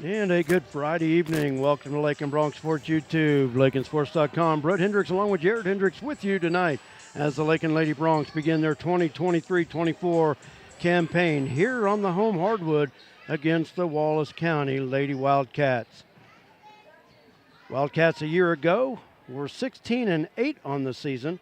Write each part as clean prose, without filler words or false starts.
And a good Friday evening. Welcome to Lakin Bronx Sports YouTube, LakinSports.com. Brett Hendricks along with Jared Hendricks with you tonight as the Lakin Lady Bronx begin their 2023-24 campaign here on the home hardwood against the Wallace County Lady Wildcats. Wildcats a year ago were 16-8 on the season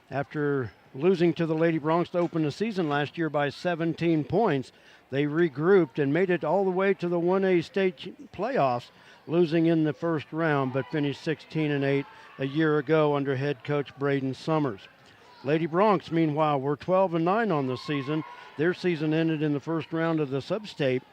after losing to the Lady Bronx to open the season last year by 17 points. They regrouped and made it all the way to the 1A state playoffs, losing in the first round, but finished 16-8 a year ago under head coach Braden Summers. Lady Bronx, meanwhile, were 12-9 on the season. Their season ended in the first round of the sub-state,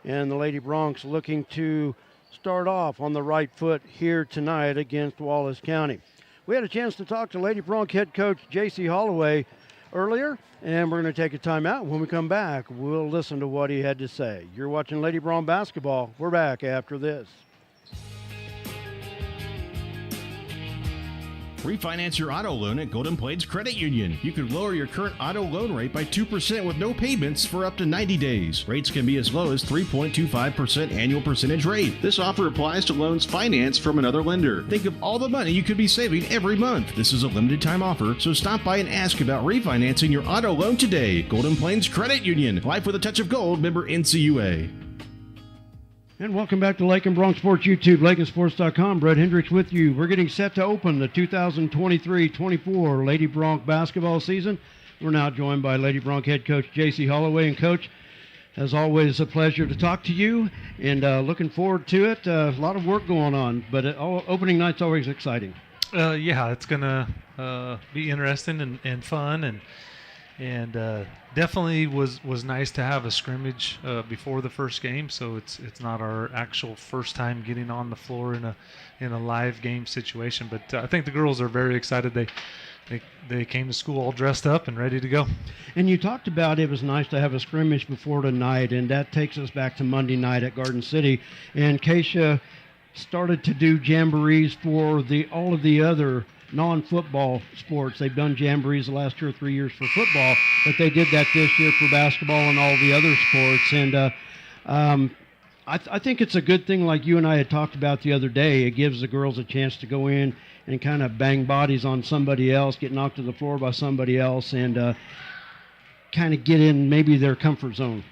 and the Lady Bronx looking to start off on the right foot here tonight against Wallace County. We had a chance to talk to Lady Bronx head coach J.C. Holloway earlier, and we're going to take a timeout. When we come back, we'll listen to what he had to say. You're watching Lady Bronx basketball. We're back after this. Refinance your auto loan at Golden Plains Credit Union. You could lower your current auto loan rate by 2% with no payments for up to 90 days. Rates can be as low as 3.25% annual percentage rate. This offer applies to loans financed from another lender. Think of all the money you could be saving every month. This is a limited time offer, so stop by and ask about refinancing your auto loan today. Golden Plains Credit Union. Life with a touch of gold. Member NCUA. And welcome back to Lakin Bronx Sports YouTube, LakinSports.com. Brett Hendricks with you. We're getting set to open the 2023-24 Lady Bronx basketball season. We're now joined by Lady Bronx head coach J.C. Holloway. And Coach, as always, a pleasure to talk to you, and looking forward to it. A lot of work going on, but opening night's always exciting. Yeah, it's going to be interesting and fun, and definitely was nice to have a scrimmage before the first game, so it's not our actual first time getting on the floor in a live game situation. But I think the girls are very excited. They came to school all dressed up and ready to go. And you talked about it was nice to have a scrimmage before tonight, and that takes us back to Monday night at Garden City. And Keisha started to do jamborees for all of the other non-football sports. They've done jamborees the last 2 or 3 years for football, but they did that this year for basketball and all the other sports. And I think it's a good thing, like you and I had talked about the other day. It gives the girls a chance to go in and kind of bang bodies on somebody else, get knocked to the floor by somebody else, and kind of get in maybe their comfort zone.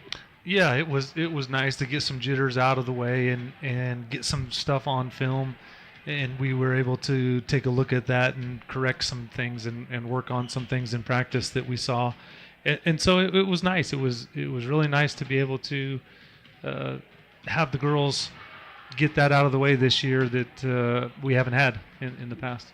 Yeah, it was nice to get some jitters out of the way and get some stuff on film. And we were able to take a look at that and correct some things and work on some things in practice that we saw. And so it was nice. It was really nice to be able to have the girls get that out of the way this year that we haven't had in the past.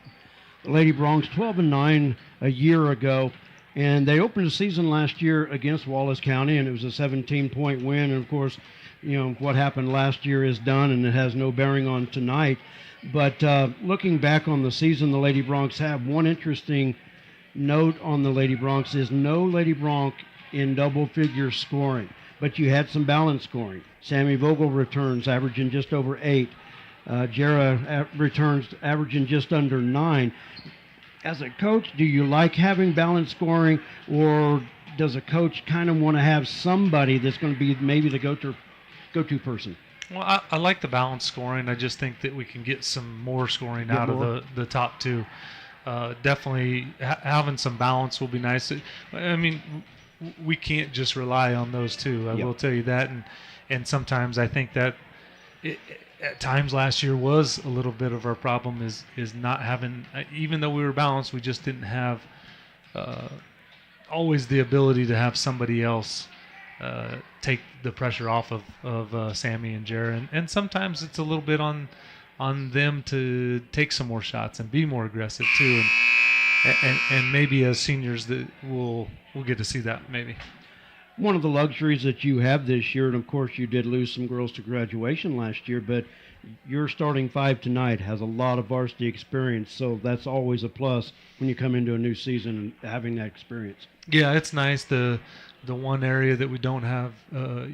Lady Bronx 12-9 a year ago, and they opened the season last year against Wallace County, and it was a 17-point win. And of course, you know, what happened last year is done, and it has no bearing on tonight. But looking back on the season, the Lady Bronx have one interesting note on the Lady Bronx is no Lady Bronx in double-figure scoring, but you had some balanced scoring. Sammy Vogel returns, averaging just over 8. Jara returns, averaging just under 9. As a coach, do you like having balanced scoring, or does a coach kind of want to have somebody that's going to be maybe the go-to person? Well, I like the balanced scoring. I just think that we can get some more scoring out of the top two. Definitely having some balance will be nice. I mean, we can't just rely on those two. I will tell you that. And sometimes I think that at times last year was a little bit of our problem is not having, even though we were balanced, we just didn't have always the ability to have somebody else take the pressure off of Sammy and Jared, and sometimes it's a little bit on them to take some more shots and be more aggressive too, and maybe as seniors that we'll get to see that maybe. One of the luxuries that you have this year, and of course you did lose some girls to graduation last year, but your starting five tonight has a lot of varsity experience, so that's always a plus when you come into a new season and having that experience. Yeah, it's nice. The one area that we don't have a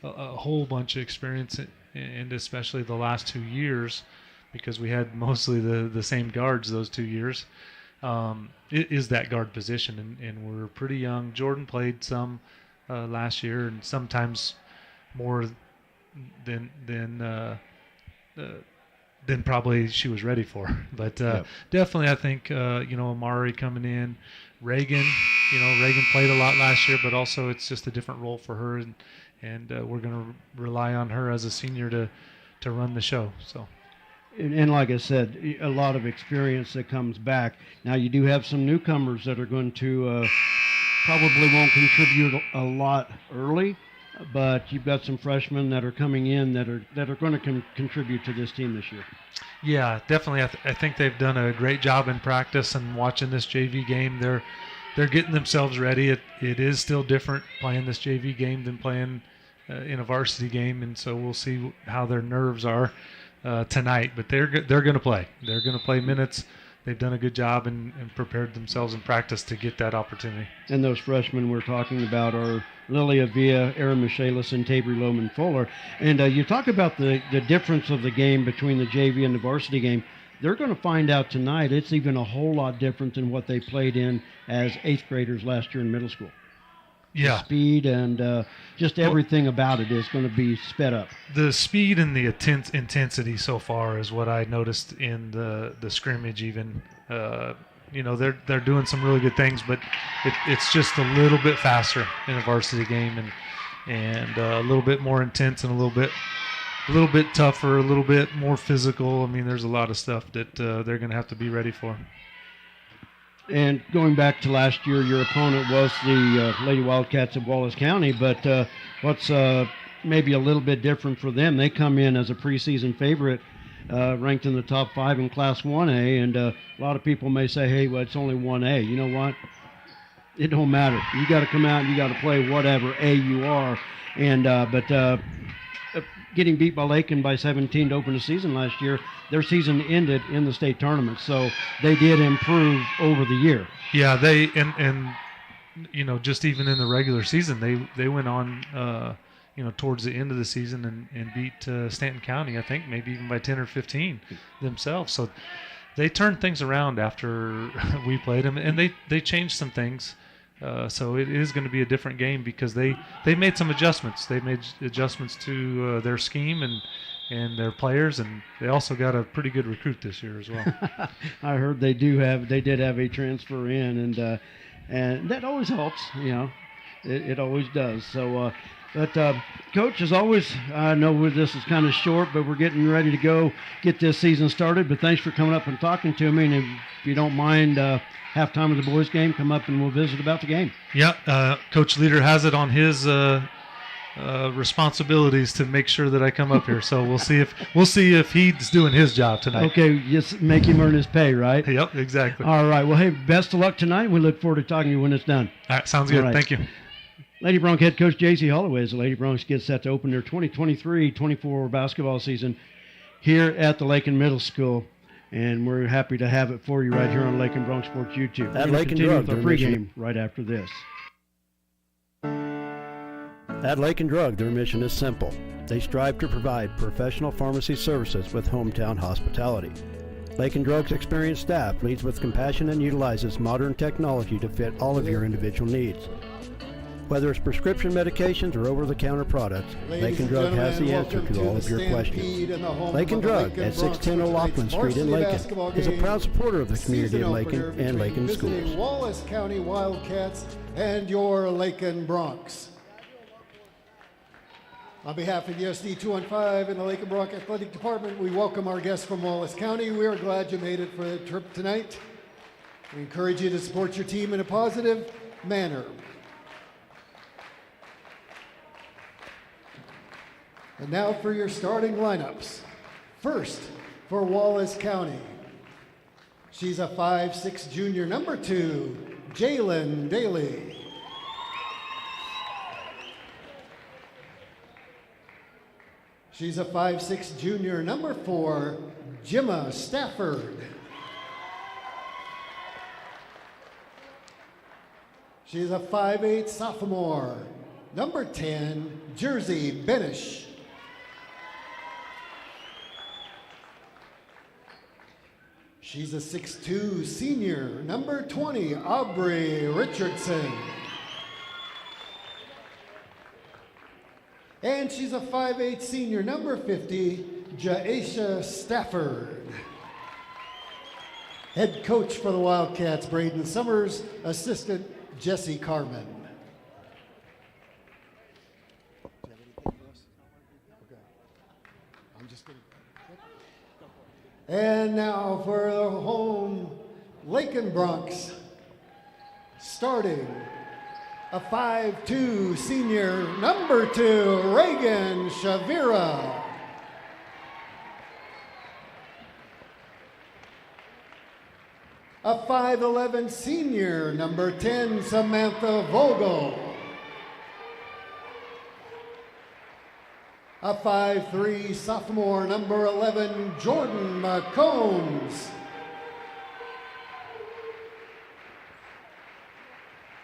whole bunch of experience in, and especially the last 2 years, because we had mostly the same guards those 2 years, is that guard position, and we're pretty young. Jordan played some last year, and sometimes more than probably she was ready for. But definitely, I think Amari coming in, Reagan. Reagan played a lot last year, but also it's just a different role for her, and we're going to rely on her as a senior to run the show. So. And like I said, a lot of experience that comes back. Now you do have some newcomers that are going to probably won't contribute a lot early, but you've got some freshmen that are coming in that are going to contribute to this team this year. Yeah, definitely. I think they've done a great job in practice and watching this JV game. They're getting themselves ready. It is still different playing this JV game than playing in a varsity game, and so we'll see how their nerves are tonight. But they're going to play. They're going to play minutes. They've done a good job and prepared themselves in practice to get that opportunity. And those freshmen we're talking about are Lily Avia, Erin Michaelis, and Tabry Lohman Fuller. And you talk about the difference of the game between the JV and the varsity game. They're going to find out tonight it's even a whole lot different than what they played in as 8th graders last year in middle school. Yeah. The speed and just everything about it is going to be sped up. The speed and the intensity so far is what I noticed in the scrimmage even. They're doing some really good things, but it's just a little bit faster in a varsity game and a little bit more intense and a little bit tougher, a little bit more physical. I mean, there's a lot of stuff that they're going to have to be ready for. And going back to last year, your opponent was the Lady Wildcats of Wallace County, but what's maybe a little bit different for them, they come in as a preseason favorite, ranked in the top 5 in Class 1A, and a lot of people may say, hey, well, it's only 1A. You know what? It don't matter. You got to come out and you got to play whatever A you are. And but getting beat by Lakin by 17 to open the season last year, their season ended in the state tournament, so they did improve over the year. Yeah, they and just even in the regular season, they went on towards the end of the season and beat Stanton County, I think maybe even by 10 or 15 themselves. So they turned things around after we played them, and they changed some things. So it is going to be a different game because they made some adjustments. They made adjustments to their scheme and their players, and they also got a pretty good recruit this year as well. I heard they did have a transfer in, and that always helps. It always does. So, but Coach, as always, I know this is kind of short, but we're getting ready to get this season started. But thanks for coming up and talking to me, and if you don't mind. Halftime of the boys' game, come up and we'll visit about the game. Yeah, Coach Leader has it on his responsibilities to make sure that I come up here. So we'll see if he's doing his job tonight. Okay, just make him earn his pay, right? Yep, exactly. All right. Well, hey, best of luck tonight. We look forward to talking to you when it's done. All right, sounds good. Right. Thank you. Lady Bronc head coach J.C. Holloway as the Lady Broncs get set to open their 2023-24 basketball season here at the Lakin Middle School. And we're happy to have it for you right here on Lakin Bronc Sports YouTube. At We'll Lakin continue Drug, with our their pregame mission. right after this. At Lakin Drug, their mission is simple. They strive to provide professional pharmacy services with hometown hospitality. Lakin Drug's experienced staff leads with compassion and utilizes modern technology to fit all of your individual needs. Whether it's prescription medications or over-the-counter products, Lakin Drug has the answer to all of your questions. Lakin Drug at 610 O'Loughlin Street in Lakin is a proud supporter of the community of Lakin and Lakin schools. Wallace County Wildcats and your Lakin Broncs. On behalf of the SD 215 and the Lakin Bronc Athletic Department, we welcome our guests from Wallace County. We are glad you made it for the trip tonight. We encourage you to support your team in a positive manner. And now for your starting lineups. First, for Wallace County, she's a 5'6" junior, number 2, Jalen Daly. She's a 5'6" junior, number 4, Gemma Stafford. She's a 5'8" sophomore, number 10, Jersey Benish. She's a 6'2" senior, number 20, Aubrey Richardson. And she's a 5'8" senior, number 50, Jaisha Stafford. Head coach for the Wildcats, Braden Summers. Assistant, Jesse Carmen. And now for the home Lakin Bronx, starting a 5'2" senior, number 2, Reagan Shavira. A 5'11" senior, number 10, Samantha Vogel. A 5'3" sophomore, number 11, Jordan McCombs.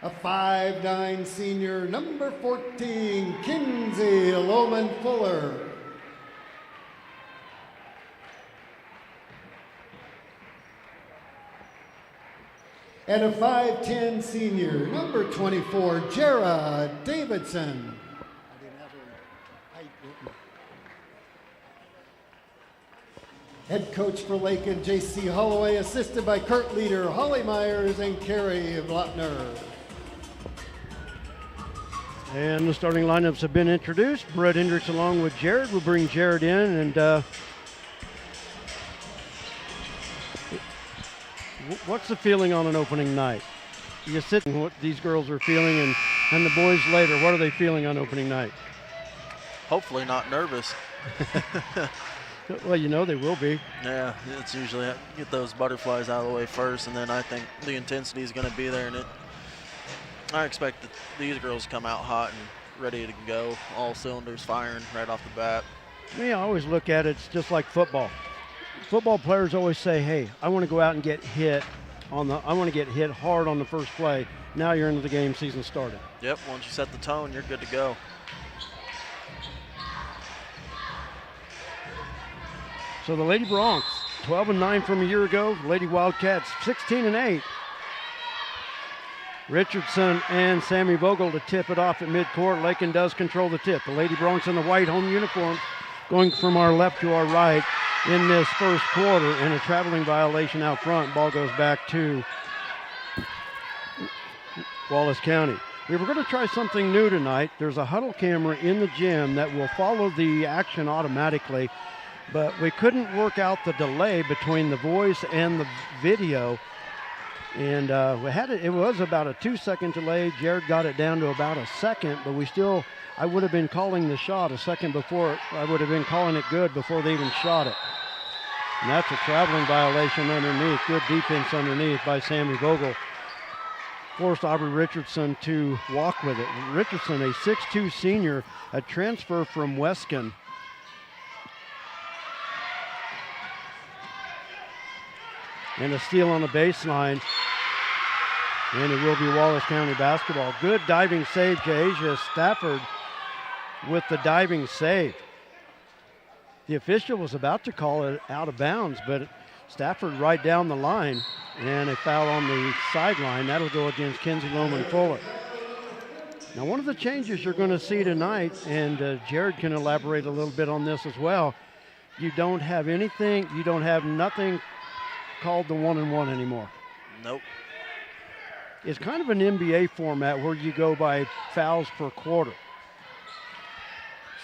A 5'9" senior, number 14, Kinsey Loman Fuller. And a 5'10" senior, number 24, Jara Davidson. Head coach for Lakin, J.C. Holloway, assisted by Kurt Leader, Holly Myers, and Carrie Blattner. And the starting lineups have been introduced. Brett Hendricks along with Jared. We'll bring Jared in. And what's the feeling on an opening night? You sit and what these girls are feeling, and the boys later, what are they feeling on opening night? Hopefully not nervous. Well, you know they will be. Yeah, it's usually get those butterflies out of the way first, and then I think the intensity is going to be there. And I expect that these girls to come out hot and ready to go, all cylinders firing right off the bat. Me, I always look at it, it's just like football. Football players always say, hey, I want to go out and get hit I want to get hit hard on the first play. Now you're into the game, season started. Yep, once you set the tone, you're good to go. So the Lady Bronx, 12-9 from a year ago. Lady Wildcats, 16-8. Richardson and Sammy Vogel to tip it off at midcourt. Lakin does control the tip. The Lady Bronx in the white home uniform going from our left to our right in this first quarter, and a traveling violation out front. Ball goes back to Wallace County. We were going to try something new tonight. There's a huddle camera in the gym that will follow the action automatically, but we couldn't work out the delay between the voice and the video. And we had it was about a 2-second delay. Jared got it down to about a second, but I would have been calling the shot a second before. I would have been calling it good before they even shot it. And that's a traveling violation underneath. Good defense underneath by Sammy Vogel. Forced Aubrey Richardson to walk with it. Richardson, a 6'2" senior, a transfer from Weston. And a steal on the baseline. And it will be Wallace County basketball. Good diving save, Jaisha Stafford with the diving save. The official was about to call it out of bounds, but Stafford right down the line, and a foul on the sideline. That'll go against Kinsey Loman Fuller. Now, one of the changes you're going to see tonight, and Jared can elaborate a little bit on this as well, you don't have nothing called the 1-and-1 anymore. Nope. It's kind of an NBA format where you go by fouls per quarter.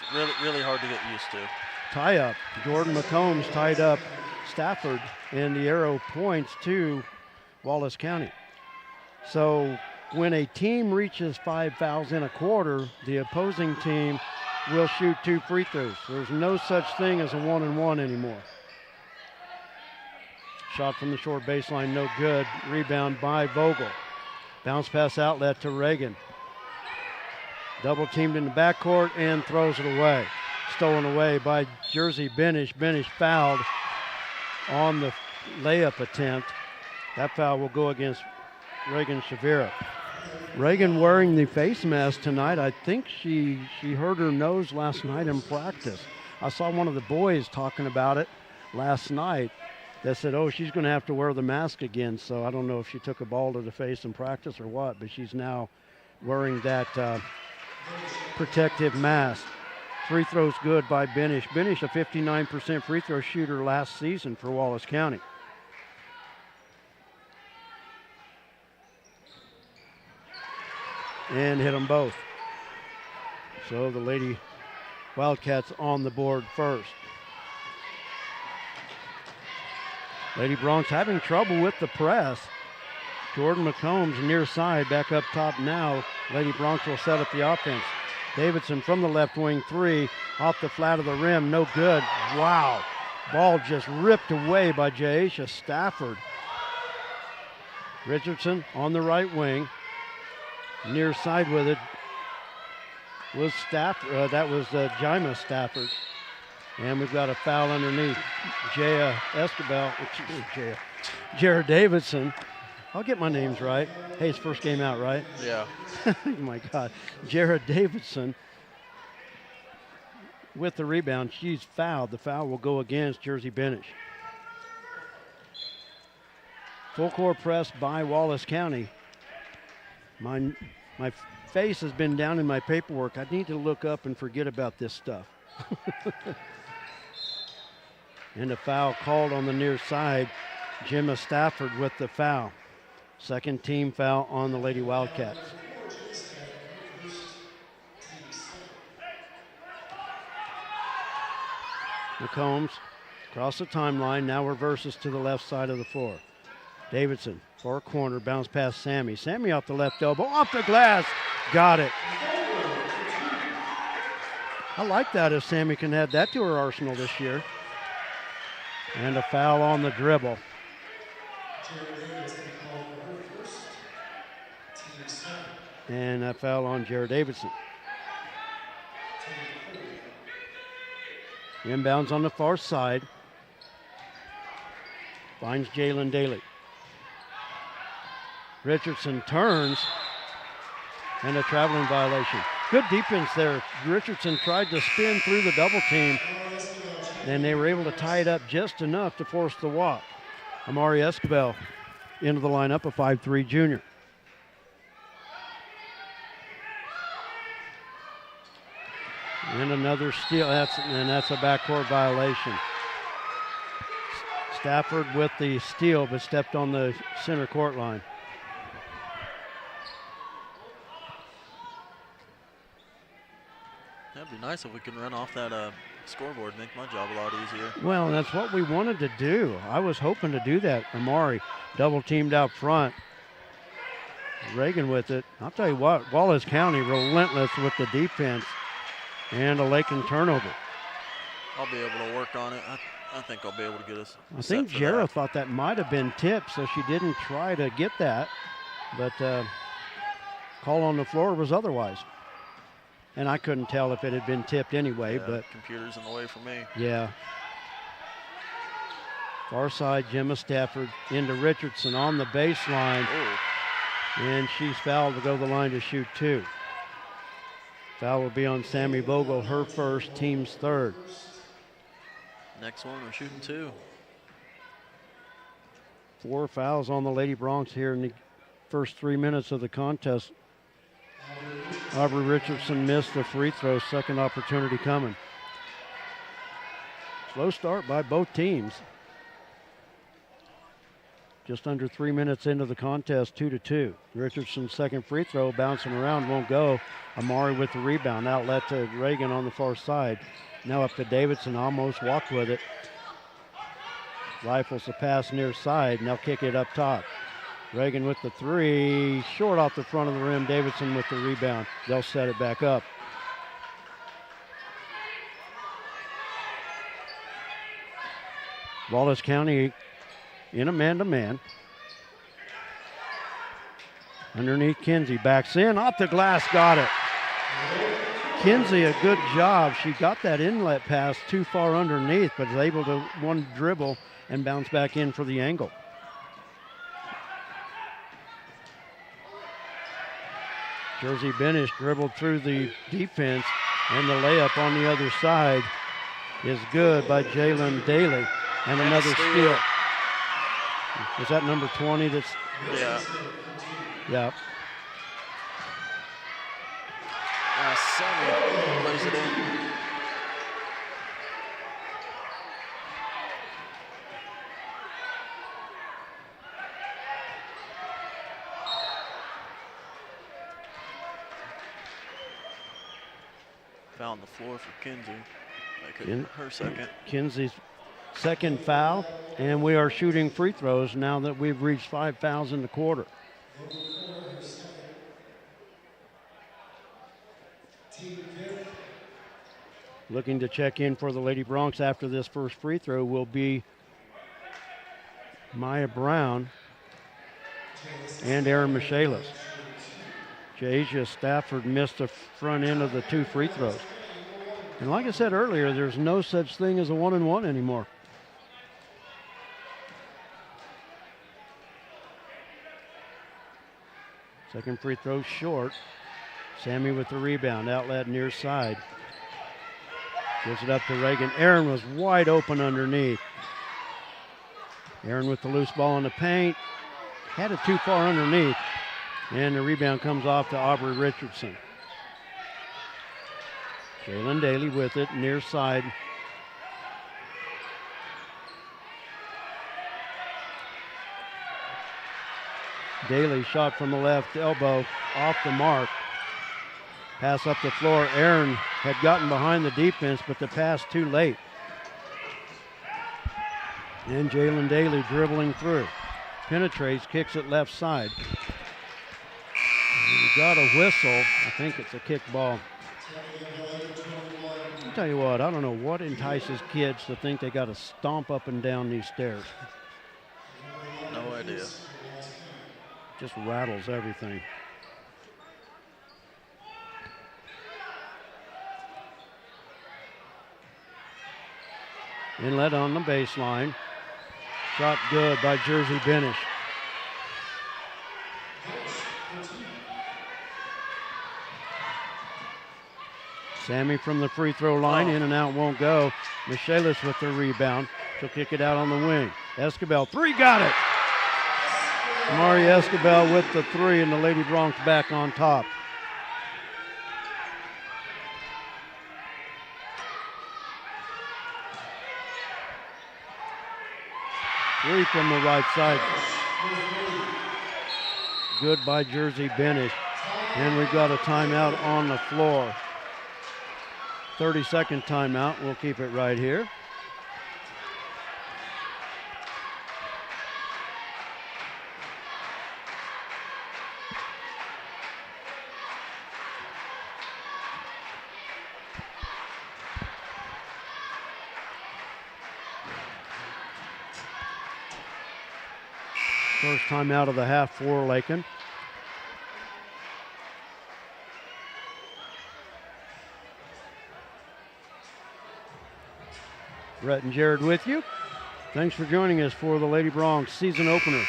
It's really, really hard to get used to. Tie up. Jordan McCombs tied up Stafford, and the arrow points to Wallace County. So when a team reaches 5 fouls in a quarter, the opposing team will shoot 2 free throws. There's no such thing as a 1-and-1 anymore. Shot from the short baseline, no good. Rebound by Vogel. Bounce pass outlet to Reagan. Double teamed in the backcourt and throws it away. Stolen away by Jersey Benish. Benish fouled on the layup attempt. That foul will go against Reagan Shavira. Reagan wearing the face mask tonight. I think she hurt her nose last night in practice. I saw one of the boys talking about it last night. They said, oh, she's going to have to wear the mask again. So I don't know if she took a ball to the face in practice or what, but she's now wearing that protective mask. Free throws good by Benish. Benish, a 59% free throw shooter last season for Wallace County. And hit them both. So the Lady Wildcats on the board first. Lady Bronx having trouble with the press. Jordan McCombs near side, back up top now. Lady Bronx will set up the offense. Davidson from the left wing, three, off the flat of the rim, no good. Wow, ball just ripped away by Jaisha Stafford. Richardson on the right wing, near side with it was Stafford. That was Jima Stafford. And we've got a foul underneath. Jared Davidson. I'll get my names right. Hey, it's first game out, right? Yeah. Oh my God. Jared Davidson with the rebound. She's fouled. The foul will go against Jersey Benish. Full court press by Wallace County. My face has been down in my paperwork. I need to look up and forget about this stuff. And a foul called on the near side. Jimma Stafford with the foul. Second team foul on the Lady Wildcats. McCombs across the timeline, now reverses to the left side of the floor. Davidson, far corner, bounce past Sammy. Sammy off the left elbow, off the glass, got it. I like that if Sammy can add that to her arsenal this year. And a foul on the dribble. And a foul on Jared Davidson. Inbounds on the far side. Finds Jalen Daly. Richardson turns. And a traveling violation. Good defense there. Richardson tried to spin through the double team. And they were able to tie it up just enough to force the walk. Amari Escobar into the lineup, a 5'3" junior. And another steal, that's a backcourt violation. Stafford with the steal, but stepped on the center court line. That'd be nice if we could run off that scoreboard, make my job a lot easier. Well, that's what we wanted to do. I was hoping to do that. Amari double teamed out front. Reagan with it. I'll tell you what, Wallace County relentless with the defense. And a Lakin turnover. I'll be able to work on it. I think I'll be able to get us. I think Jarrah thought that might have been tipped, so she didn't try to get that. But call on the floor was otherwise. And I couldn't tell if it had been tipped anyway. Yeah, but computer's in the way for me. Yeah. Far side, Jimma Stafford into Richardson on the baseline. Ooh. And she's fouled to go to the line to shoot two. Foul will be on Sammy Vogel, her first, team's third. Next one, we're shooting two. 4 fouls on the Lady Bronx here in the first 3 minutes of the contest. Aubrey Richardson missed the free throw, second opportunity coming. Slow start by both teams. Just under 3 minutes into the contest, 2-2. Richardson's second free throw bouncing around, won't go. Amari with the rebound, outlet to Reagan on the far side. Now up to Davidson, almost walked with it. Rifles the pass near side, and they'll kick it up top. Reagan with the three, short off the front of the rim. Davidson with the rebound. They'll set it back up. Wallace County in a man-to-man. Underneath Kinsey, backs in, off the glass, got it. Kinsey, a good job. She got that inlet pass too far underneath, but is able to one dribble and bounce back in for the angle. Jersey Benish dribbled through the defense, and the layup on the other side is good by Jalen Daly. And another steal. Is that number 20 that's? Yeah. Yeah. Sammy lays it in. foul on the floor for Kinsey. Her second. Kinsey's second foul, and we are shooting free throws now that we've reached 5 fouls in the quarter. Looking to check in for the Lady Bronx after this first free throw will be Maya Brown and Aaron Michaelis. Jasia Stafford missed the front end of the 2 free throws. And like I said earlier, there's no such thing as a 1-and-1 anymore. Second free throw short. Sammy with the rebound, outlet near side. Gives it up to Reagan. Aaron was wide open underneath. Aaron with the loose ball in the paint. Had it too far underneath. And the rebound comes off to Aubrey Richardson. Jalen Daly with it, near side. Daly shot from the left elbow, off the mark. Pass up the floor. Aaron had gotten behind the defense, but the pass too late. And Jalen Daly dribbling through. Penetrates, kicks it left side. We got a whistle. I think it's a kick ball. I'll tell you what, I don't know what entices kids to think they got to stomp up and down these stairs. No idea. Just rattles everything. Inlet on the baseline. Shot good by Jersey Benish. Sammy from the free throw line, in and out won't go. Michaelis with the rebound. She'll kick it out on the wing. Escobar, 3, got it! Mari Escobar with the 3, and the Lady Bronx back on top. Three from the right side. Good by Jersey Benish. And we've got a timeout on the floor. 30-second timeout. We'll keep it right here. First time out of the half for Lakin. Brett and Jared with you. Thanks for joining us for the Lady Bronx season opener.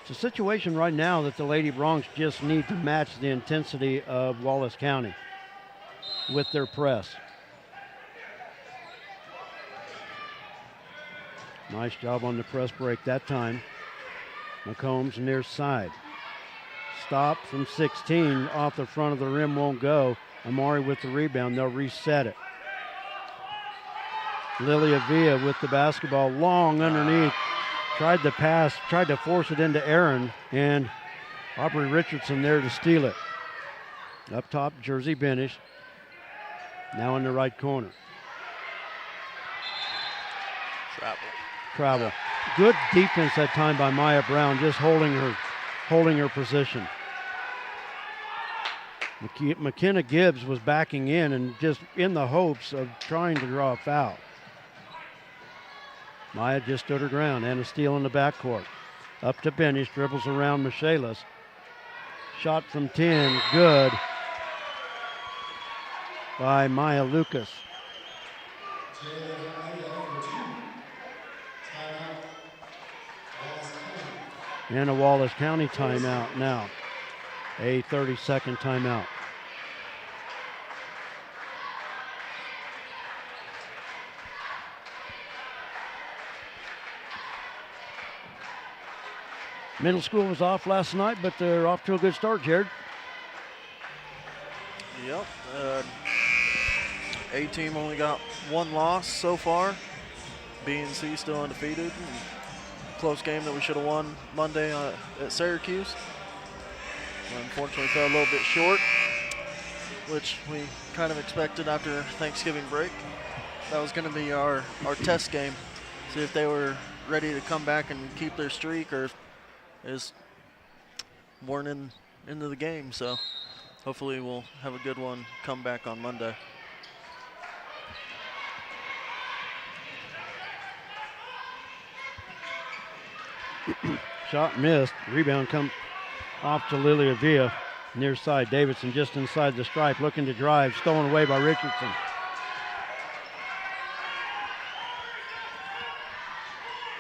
It's a situation right now that the Lady Bronx just need to match the intensity of Wallace County with their press. Nice job on the press break that time. McCombs near side. Stop from 16 off the front of the rim, won't go. Amari with the rebound, they'll reset it. Lilia Villa with the basketball, long underneath. Tried the pass, tried to force it into Aaron, and Aubrey Richardson there to steal it. Up top, Jersey Benish. Now in the right corner. Travel. Good defense that time by Maya Brown, just holding her position. McKenna Gibbs was backing in and just in the hopes of trying to draw a foul. Maya just stood her ground, and a steal in the backcourt. Up to Benish, dribbles around Michaelis. Shot from 10, good by Maya Lucas. And a Wallace County timeout now. A 30-second timeout. Middle school was off last night, but they're off to a good start, Jared. Yep. A-team only got 1 loss so far. B&C still undefeated. close game that we should have won Monday at Syracuse. Unfortunately, fell a little bit short, which we kind of expected after Thanksgiving break. That was going to be our test game, see if they were ready to come back and keep their streak, or is worn into the game. So hopefully we'll have a good one come back on Monday. Shot missed. Rebound comes off to Lilia Villa. Near side, Davidson just inside the stripe, looking to drive. Stolen away by Richardson.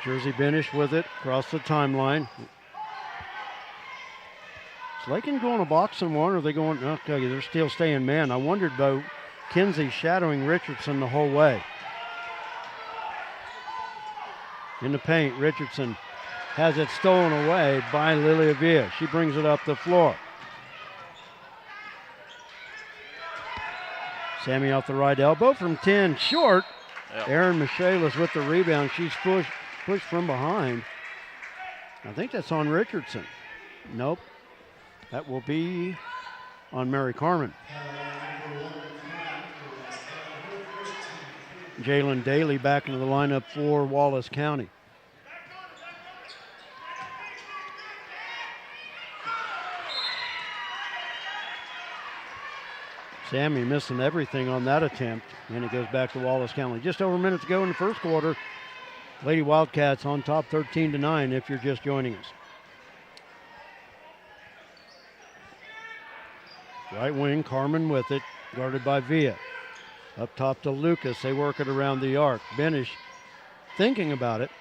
Jersey Benish with it across the timeline. Is Lakin going a box and one, or are they going? Okay, they're still staying man. I wondered though, Kinsey shadowing Richardson the whole way. In the paint, Richardson has it stolen away by Lilia Villa. She brings it up the floor. Sammy off the right elbow from 10, short. Yep. Erin Michaelis with the rebound. She's pushed from behind. I think that's on Richardson. Nope. That will be on Mary Carmen. Jalen Daly back into the lineup for Wallace County. Sammy missing everything on that attempt, and it goes back to Wallace County. Just over a minute to go in the first quarter. Lady Wildcats on top 13-9 if you're just joining us. Right wing, Carmen with it, guarded by Villa. Up top to Lucas, they work it around the arc. Benish thinking about it.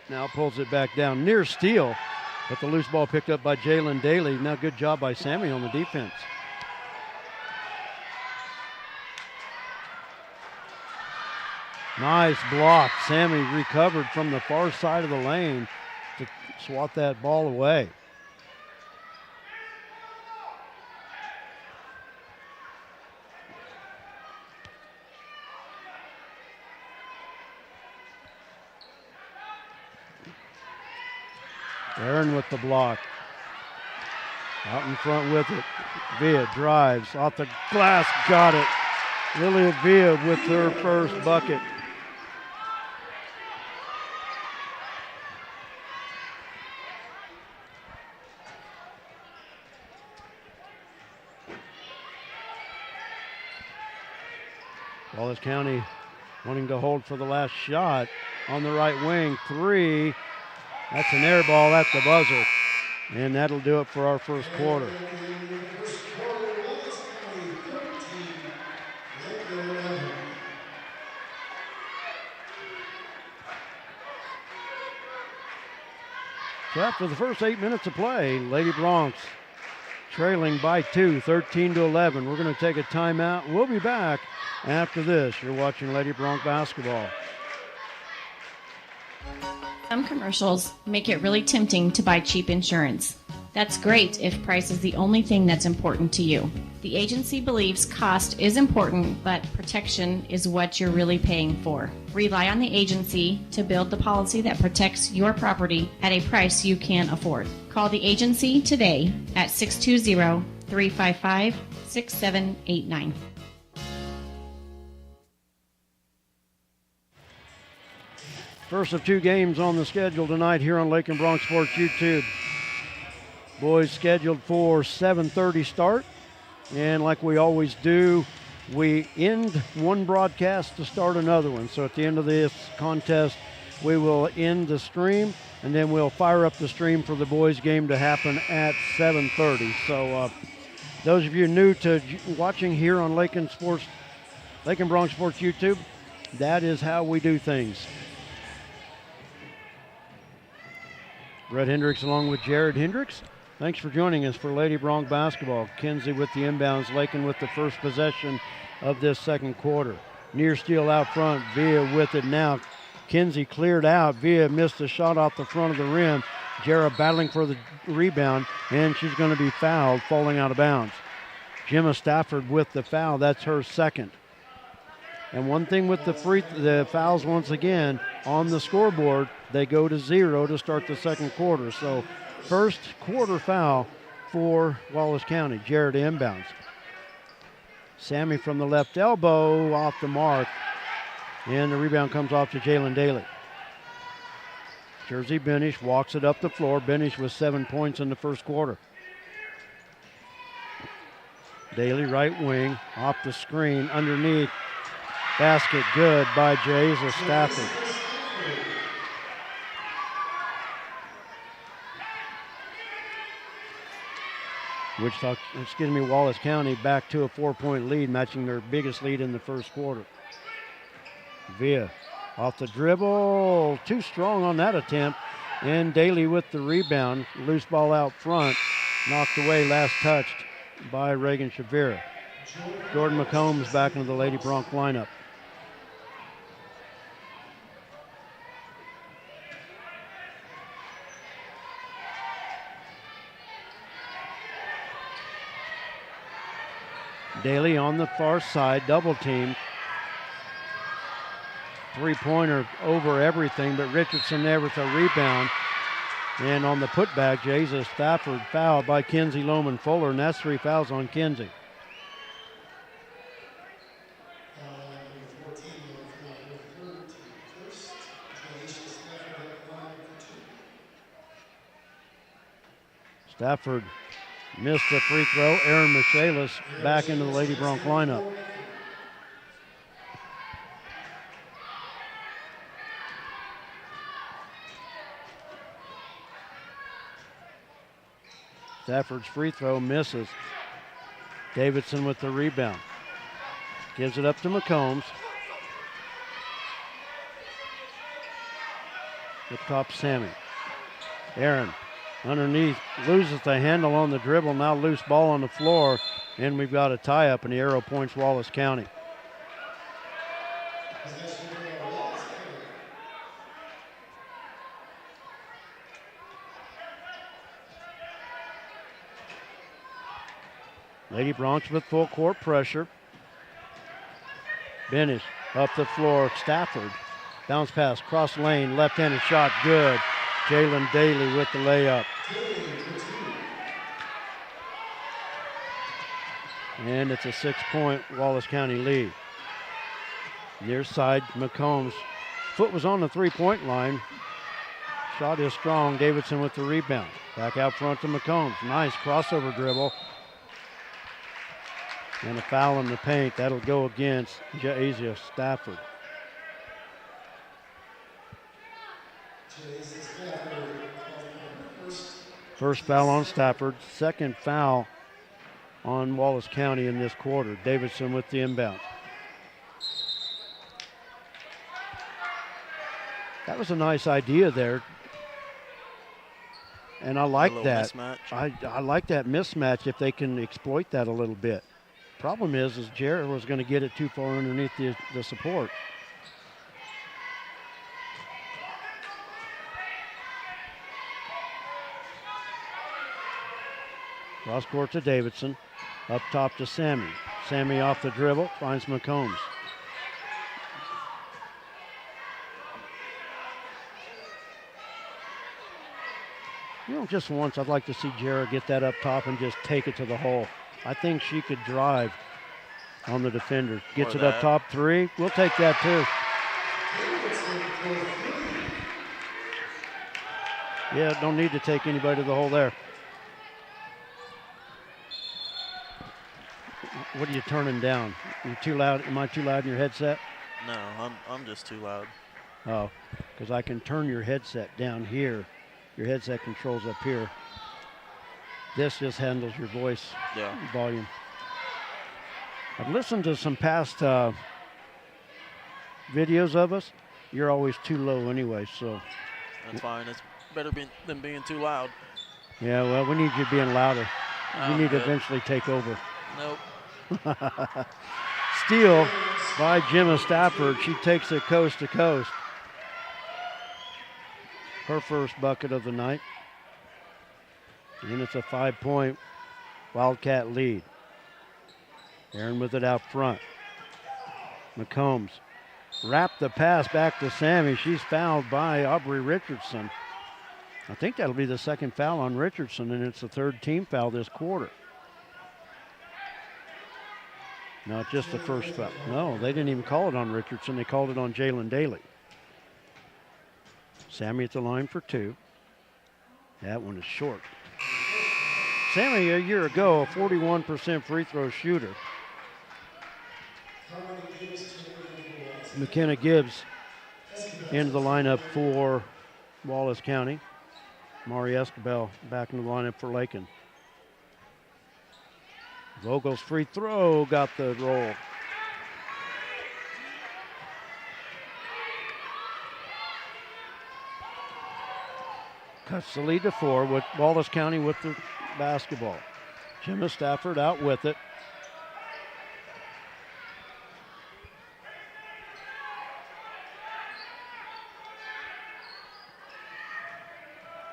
Now pulls it back down, near steal, but the loose ball picked up by Jalen Daly. Now good job by Sammy on the defense. Nice block. Sammy recovered from the far side of the lane to swat that ball away. Aaron with the block. Out in front with it. Villa drives off the glass, got it. Lilia Villa with her first bucket. Wallace County wanting to hold for the last shot on the right wing. Three. That's an air ball at the buzzer. And that'll do it for our first quarter. So after the first 8 minutes of play, Lady Bronx trailing by 2, 13-11. We're going to take a timeout. We'll be back after this. You're watching Lady Bronx basketball. Some commercials make it really tempting to buy cheap insurance. That's great if price is the only thing that's important to you. The agency believes cost is important, but protection is what you're really paying for. Rely on the agency to build the policy that protects your property at a price you can afford. Call the agency today at 620-355-6789. First of two games on the schedule tonight here on Lakin Bronx Sports YouTube. Boys scheduled for 7:30 start. And like we always do, we end one broadcast to start another one. So at the end of this contest, we will end the stream, and then we'll fire up the stream for the boys game to happen at 7:30. So those of you new to watching here on Lakin Bronx Sports YouTube, that is how we do things. Brett Hendricks along with Jared Hendricks. Thanks for joining us for Lady Bronx basketball. Kinsey with the inbounds, Lakin with the first possession of this second quarter. Near steal out front, Villa with it now. Kinsey cleared out. Villa missed the shot off the front of the rim. Jara battling for the rebound, and she's going to be fouled, falling out of bounds. Gemma Stafford with the foul. That's her second. And one thing with the fouls once again on the scoreboard, They go to 0 to start the second quarter. So first quarter foul for Wallace County. Jared inbounds. Sammy from the left elbow off the mark. And the rebound comes off to Jalen Daly. Jersey Benish walks it up the floor. Benish with 7 points in the first quarter. Daly right wing, off the screen, underneath. Basket good by Jesus Stafford. Wallace County back to a 4-point lead, matching their biggest lead in the first quarter. Villa off the dribble, too strong on that attempt, and Daly with the rebound. Loose ball out front, knocked away, last touched by Reagan Shavira. Jordan McCombs back into the Lady Bronc lineup. Daly on the far side, double teamed. Three-pointer over everything, but Richardson there with a rebound. And on the putback, Jesus Stafford fouled by Kinsey Loman Fuller, and that's 3 fouls on Kinsey. Stafford missed the free throw. Aaron Michaelis back into the Lady Bronc lineup. Stafford's free throw misses. Davidson with the rebound. Gives it up to McCombs. Up top, Sammy. Aaron underneath, loses the handle on the dribble. Now loose ball on the floor, and we've got a tie-up, and the arrow points Wallace County. Lady Broncs with full court pressure. Benish up the floor. Stafford. Bounce pass, cross lane, left-handed shot, good. Jalen Daly with the layup. And it's a 6-point Wallace County lead. Near side, McCombs. Foot was on the 3-point line. Shot is strong. Davidson with the rebound. Back out front to McCombs. Nice crossover dribble. And a foul in the paint. That'll go against Jasia Stafford. First foul on Stafford. Second foul on Wallace County in this quarter. Davidson with the inbound. That was a nice idea there. And I like that. I like that mismatch if they can exploit that a little bit. Problem is Jarrett was going to get it too far underneath the support. Cross court to Davidson. Up top to Sammy. Sammy off the dribble, finds McCombs. You know, just once I'd like to see Jarrett get that up top and just take it to the hole. I think she could drive on the defender. Gets it up top, 3. We'll take that too. Yeah, don't need to take anybody to the hole there. What are you turning down? You too loud? Am I too loud in your headset? No, I'm just too loud. Oh, because I can turn your headset down here. Your headset controls up here. This just handles your voice volume. I've listened to some past videos of us. You're always too low anyway, so. That's fine. It's better than being too loud. Yeah, well, we need you being louder. You need to eventually take over. Nope. Steal by Gemma Stafford. She takes it coast to coast. Her first bucket of the night. And it's a 5-point Wildcat lead. Aaron with it out front. McCombs wrap the pass back to Sammy. She's fouled by Aubrey Richardson. I think that'll be the second foul on Richardson, and it's the third team foul this quarter. Not just the first foul. No, they didn't even call it on Richardson. They called it on Jalen Daly. Sammy at the line for 2. That one is short. Sammy, a year ago, a 41% free throw shooter. McKenna Gibbs into the lineup for Wallace County. Mari Escabel back in the lineup for Lakin. Vogel's free throw got the roll. Cuts the lead to 4 with Wallace County with the basketball. Gemma Stafford out with it.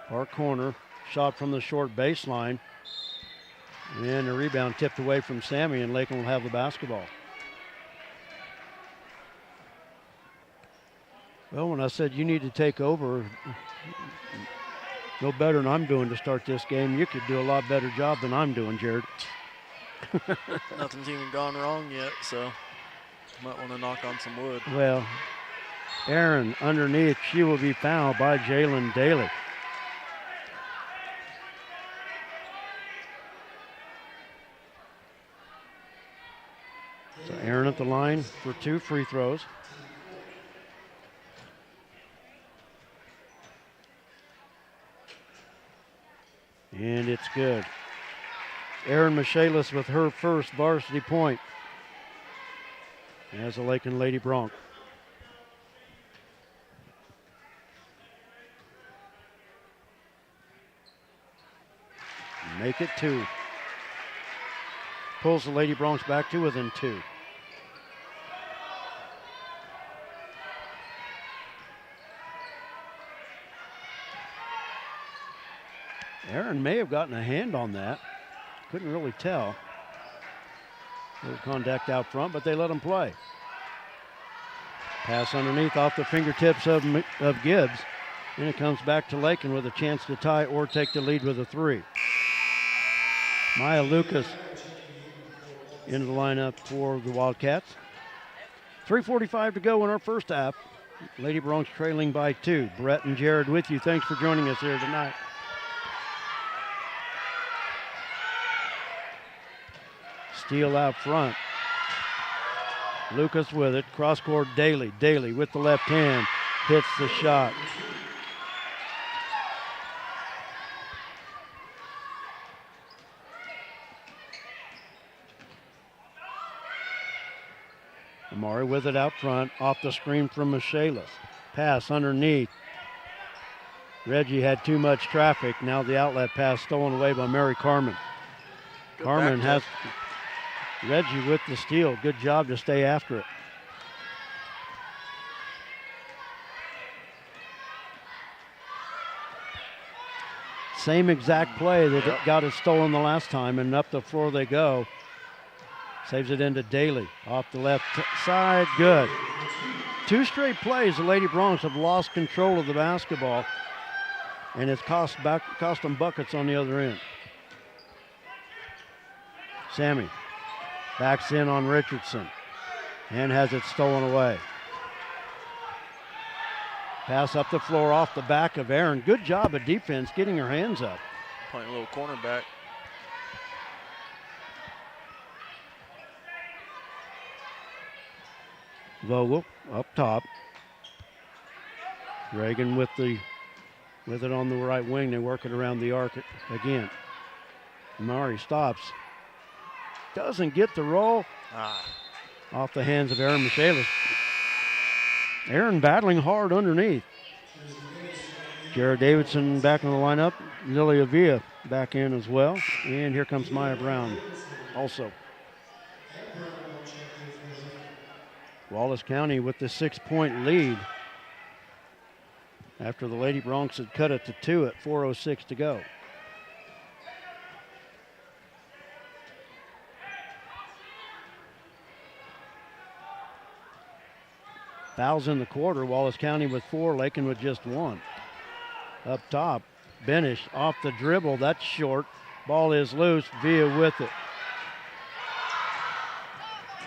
Far corner, shot from the short baseline. And a rebound tipped away from Sammy, and Lakin will have the basketball. Well, when I said you need to take over, no better than I'm doing to start this game, you could do a lot better job than I'm doing, Jared. Nothing's even gone wrong yet, so might want to knock on some wood. Well, Aaron underneath, she will be fouled by Jalen Daly. So Aaron at the line for 2 free throws. And it's good. Aaron Michaelis with her first varsity point as a Lakin Lady Bronc. Make it 2. Pulls the Lady Broncs back to within 2. Aaron may have gotten a hand on that. Couldn't really tell. A little contact out front, but they let him play. Pass underneath off the fingertips of Gibbs. And it comes back to Lakin with a chance to tie or take the lead with a 3. Maya Lucas into the lineup for the Wildcats. 3:45 to go in our first half. Lady Broncs trailing by 2. Brett and Jared with you. Thanks for joining us here tonight. Steal out front. Lucas with it. Cross court Daly. Daly with the left hand. Hits the shot. Amari with it out front. Off the screen from Michaelis. Pass underneath. Reggie had too much traffic. Now the outlet pass stolen away by Mary Carmen. Carmen has Reggie with the steal. Good job to stay after it. Same exact play that got it stolen the last time, and up the floor they go. Saves it into Daly. Off the left side, good. 2 straight plays, the Lady Broncs have lost control of the basketball, and it's cost them buckets on the other end. Sammy backs in on Richardson and has it stolen away. Pass up the floor off the back of Aaron. Good job of defense getting her hands up. Playing a little cornerback. Vogel up top. Reagan with it on the right wing. They work it around the arc again. Mari stops. Doesn't get the roll. Off the hands of Aaron Michaelis. Aaron battling hard underneath. Jared Davidson back in the lineup. Lilia Villa back in as well. And here comes Maya Brown also. Wallace County with the 6-point lead after the Lady Broncs had cut it to 2 at 4:06 to go. Fouls in the quarter. Wallace County with 4, Lakin with just 1. Up top, Benish off the dribble. That's short. Ball is loose. Villa with it.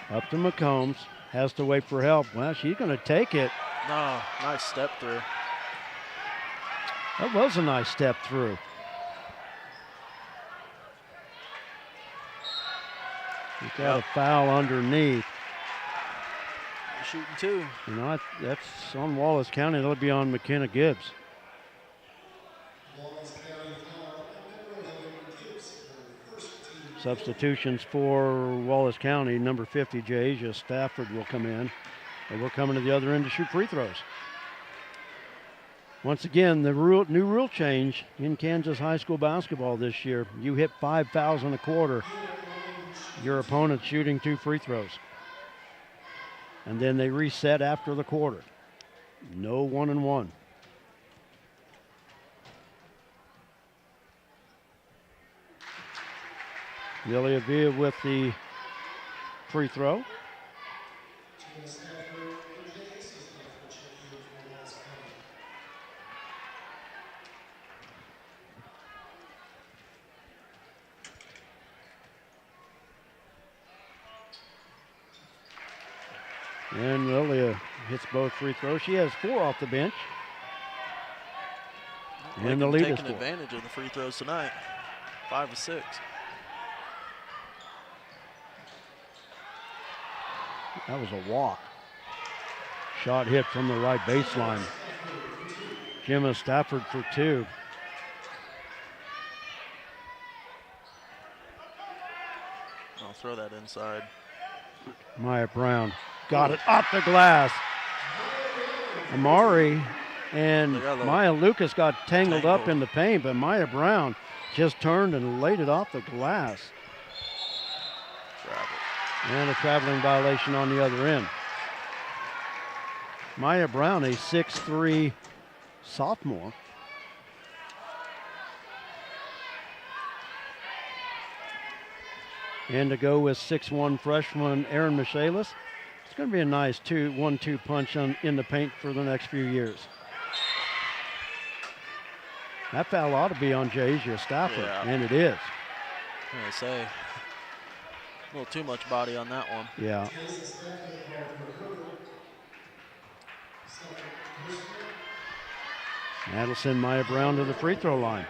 Up to McCombs. Has to wait for help. Well, she's going to take it. No, nice step through. That was a nice step through. He's got a foul underneath. Shooting 2. You know, that's on Wallace County. That'll be on McKenna Gibbs. Substitutions for Wallace County. Number 50, Jasia Stafford will come in. And we're coming to the other end to shoot free throws. Once again, the new rule change in Kansas high school basketball this year. You hit 5 fouls in a quarter, your opponent's shooting 2 free throws. And then they reset after the quarter. No 1-and-1. Lilia Villa with the free throw. And Lilia hits both free throws. She has 4 off the bench. And the lead is 4. Taking advantage of the free throws tonight. 5 of 6. That was a walk. Shot hit from the right baseline. Gemma Stafford for 2. I'll throw that inside. Maya Brown got it off the glass. Amari and Maya Lucas got tangled up in the paint, but Maya Brown just turned and laid it off the glass. And a traveling violation on the other end. Maya Brown, a 6'3" sophomore. And to go with 6'1" freshman Aaron Michaelis. It's going to be a nice 1-2 punch in the paint for the next few years. That foul ought to be on Jasia Stafford, and it is. I'm going to say, a little too much body on that one. Yeah. That'll send Maya Brown to the free throw line.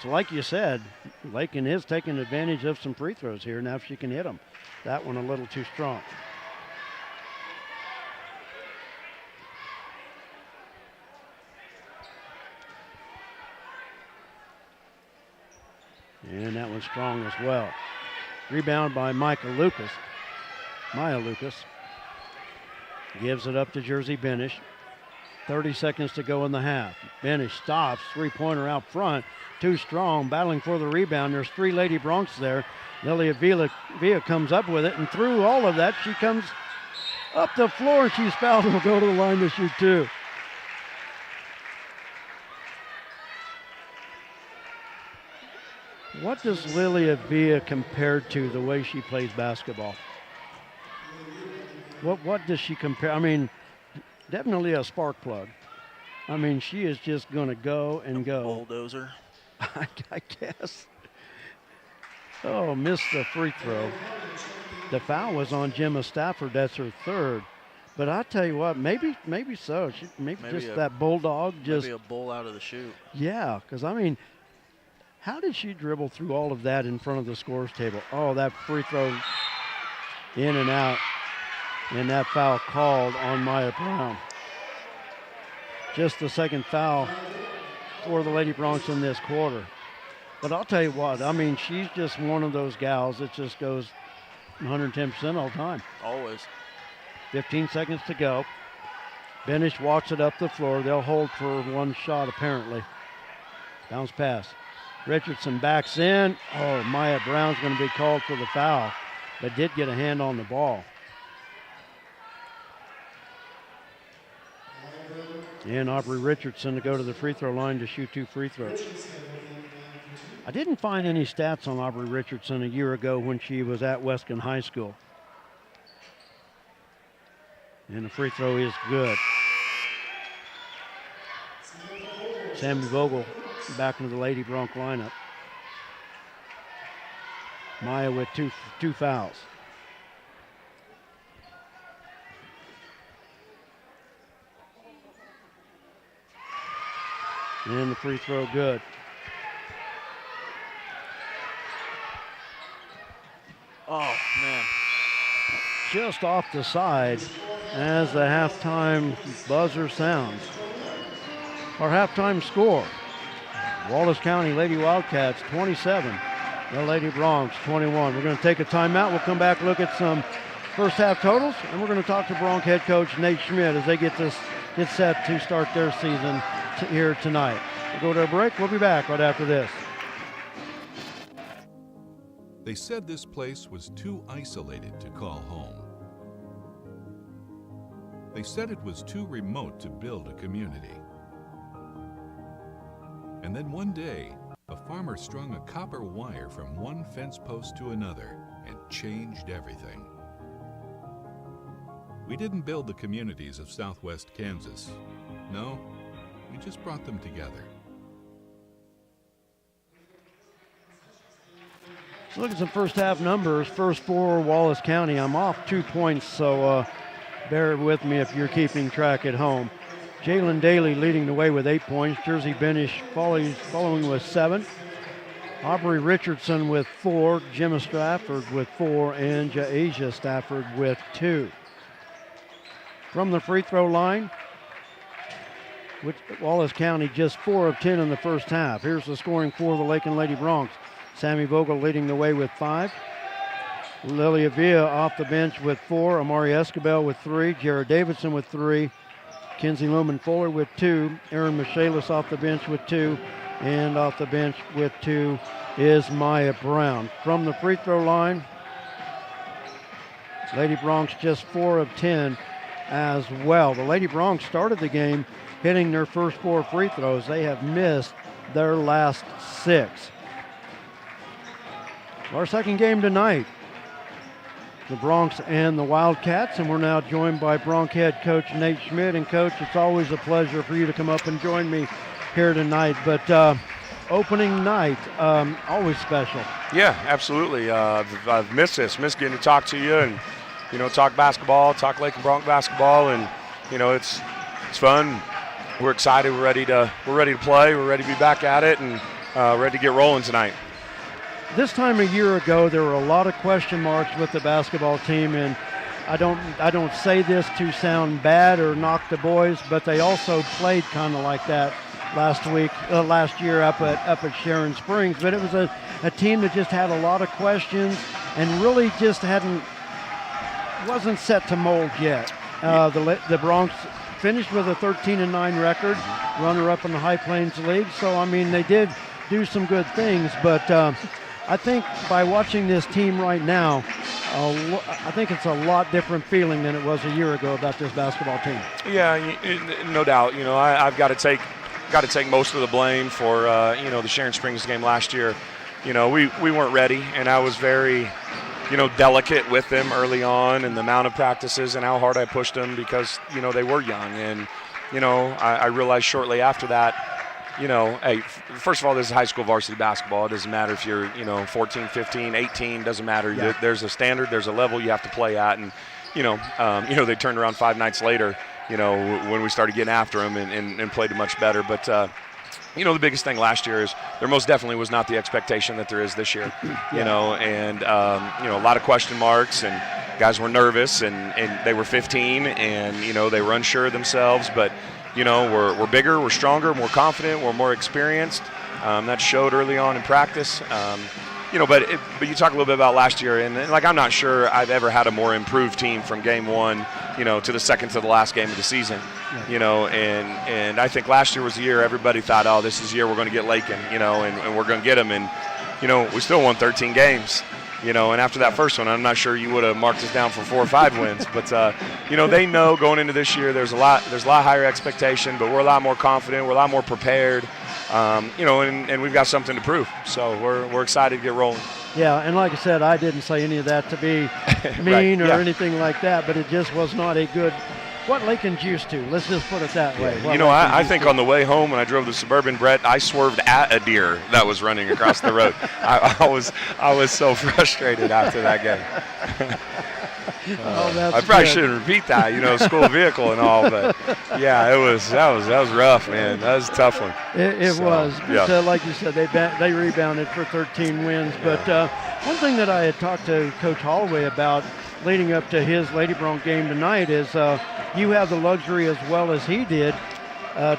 So like you said, Lakin is taking advantage of some free throws here. Now if she can hit them. That one a little too strong. And that one's strong as well. Rebound by Maya Lucas. Gives it up to Jersey Benish. 30 seconds to go in the half. Benish stops, 3-pointer out front. Too strong, battling for the rebound. There's 3 Lady Broncs there. Lilia Villa comes up with it, and through all of that, she comes up the floor, and she's fouled and will go to the line to shoot 2. What does Lilia Villa compare to the way she plays basketball? What does she compare? I mean, definitely a spark plug. I mean, she is just going to go and go. Bulldozer. I guess. Oh, missed the free throw. The foul was on Gemma Stafford. That's her 3rd. But I tell you what, maybe so. Maybe just that bulldog. Maybe a bull out of the chute. Yeah, because I mean, how did she dribble through all of that in front of the scores table? Oh, that free throw in and out. And that foul called on Maya Brown. Just the 2nd foul for the Lady Broncs in this quarter. But I'll tell you what, I mean, she's just one of those gals that just goes 110% all the time. Always. 15 seconds to go. Benish walks it up the floor. They'll hold for 1 shot apparently. Bounce pass. Richardson backs in. Oh, Maya Brown's going to be called for the foul, but did get a hand on the ball. And Aubrey Richardson to go to the free throw line to shoot 2 free throws. I didn't find any stats on Aubrey Richardson a year ago when she was at Weston High School. And the free throw is good. Sammy Vogel back into the Lady Bronc lineup. Maya with two fouls. And the free throw good. Oh, man. Just off the side as the halftime buzzer sounds. Our halftime score, Wallace County Lady Wildcats 27, the Lady Broncs 21. We're going to take a timeout. We'll come back, look at some first half totals, and we're going to talk to Bronc head coach Nate Schmidt as they get set to start their season here tonight. We'll go to a break. We'll be back right after this. They said this place was too isolated to call home. They said it was too remote to build a community. And then one day, a farmer strung a copper wire from one fence post to another and changed everything. We didn't build the communities of Southwest Kansas. No, we just brought them together. Look at some first half numbers. First for Wallace County. I'm off 2 points, so bear with me if you're keeping track at home. Jalen Daly leading the way with 8 points. Jersey Benish following with 7. Aubrey Richardson with 4. Gemma Stafford with 4. And Jaasia Stafford with 2. From the free throw line, with Wallace County just 4 of 10 in the first half. Here's the scoring for the Lakin Lady Broncs. Sammy Vogel leading the way with 5. Lilia Villa off the bench with 4. Amari Escobel with 3. Jared Davidson with 3. Kenzie Lumen Fuller with 2. Aaron Michaelis off the bench with 2. And off the bench with 2 is Maya Brown. From the free throw line, Lady Broncs just 4 of 10 as well. The Lady Broncs started the game hitting their first 4 free throws. They have missed their last 6. Our second game tonight, the Broncs and the Wildcats, and we're now joined by Bronc head coach Nate Schmidt. And Coach, it's always a pleasure for you to come up and join me here tonight, but opening night, always special. Yeah, absolutely. I've missed this, missed getting to talk to you and, talk basketball, talk Lakin Bronc basketball, and, it's fun. We're excited. We're ready to play. We're ready to be back at it and ready to get rolling tonight. This time a year ago, there were a lot of question marks with the basketball team, and I don't say this to sound bad or knock the boys, but they also played kind of like that last year up at Sharon Springs. But it was a team that just had a lot of questions and really just wasn't set to mold yet. The Broncs finished with a 13-9 record, runner-up in the High Plains League. So I mean, they did do some good things, but I think by watching this team right now, I think it's a lot different feeling than it was a year ago about this basketball team. Yeah, no doubt. I've got to take most of the blame for the Sharon Springs game last year. We weren't ready, and I was very delicate with them early on, and the amount of practices and how hard I pushed them because they were young, and I realized shortly after that. Hey, first of all, this is high school varsity basketball. It doesn't matter if you're, 14, 15, 18, doesn't matter. Yeah. There's a standard, there's a level you have to play at. And, they turned around 5 nights later, when we started getting after them and played it much better. But, the biggest thing last year is there most definitely was not the expectation that there is this year, and a lot of question marks and guys were nervous and they were 15 and, they were unsure of themselves. But, we're bigger, we're stronger, more confident, we're more experienced. That showed early on in practice. But you talk a little bit about last year, and I'm not sure I've ever had a more improved team from game 1, to the second to the last game of the season. Yeah. And I think last year was the year everybody thought, oh, this is the year we're going to get Lakin, and we're going to get them. And, we still won 13 games. And after that first one, I'm not sure you would have marked us down for 4 or 5 wins. But, they know going into this year there's a lot higher expectation, but we're a lot more confident. We're a lot more prepared, and we've got something to prove. So we're excited to get rolling. Yeah, and like I said, I didn't say any of that to be mean or anything like that, but it just was not a good what Lakin's used to. Let's just put it that way. You know, I think on the way home when I drove the Suburban, Brett, I swerved at a deer that was running across the road. I was so frustrated after that game. I probably shouldn't repeat that, you know, school vehicle and all, but yeah, that was rough, man. That was a tough one. It was. But, like you said, they rebounded for 13 wins. But one thing that I had talked to Coach Holloway about leading up to his Lady Bronc game tonight is you have the luxury, as well as he did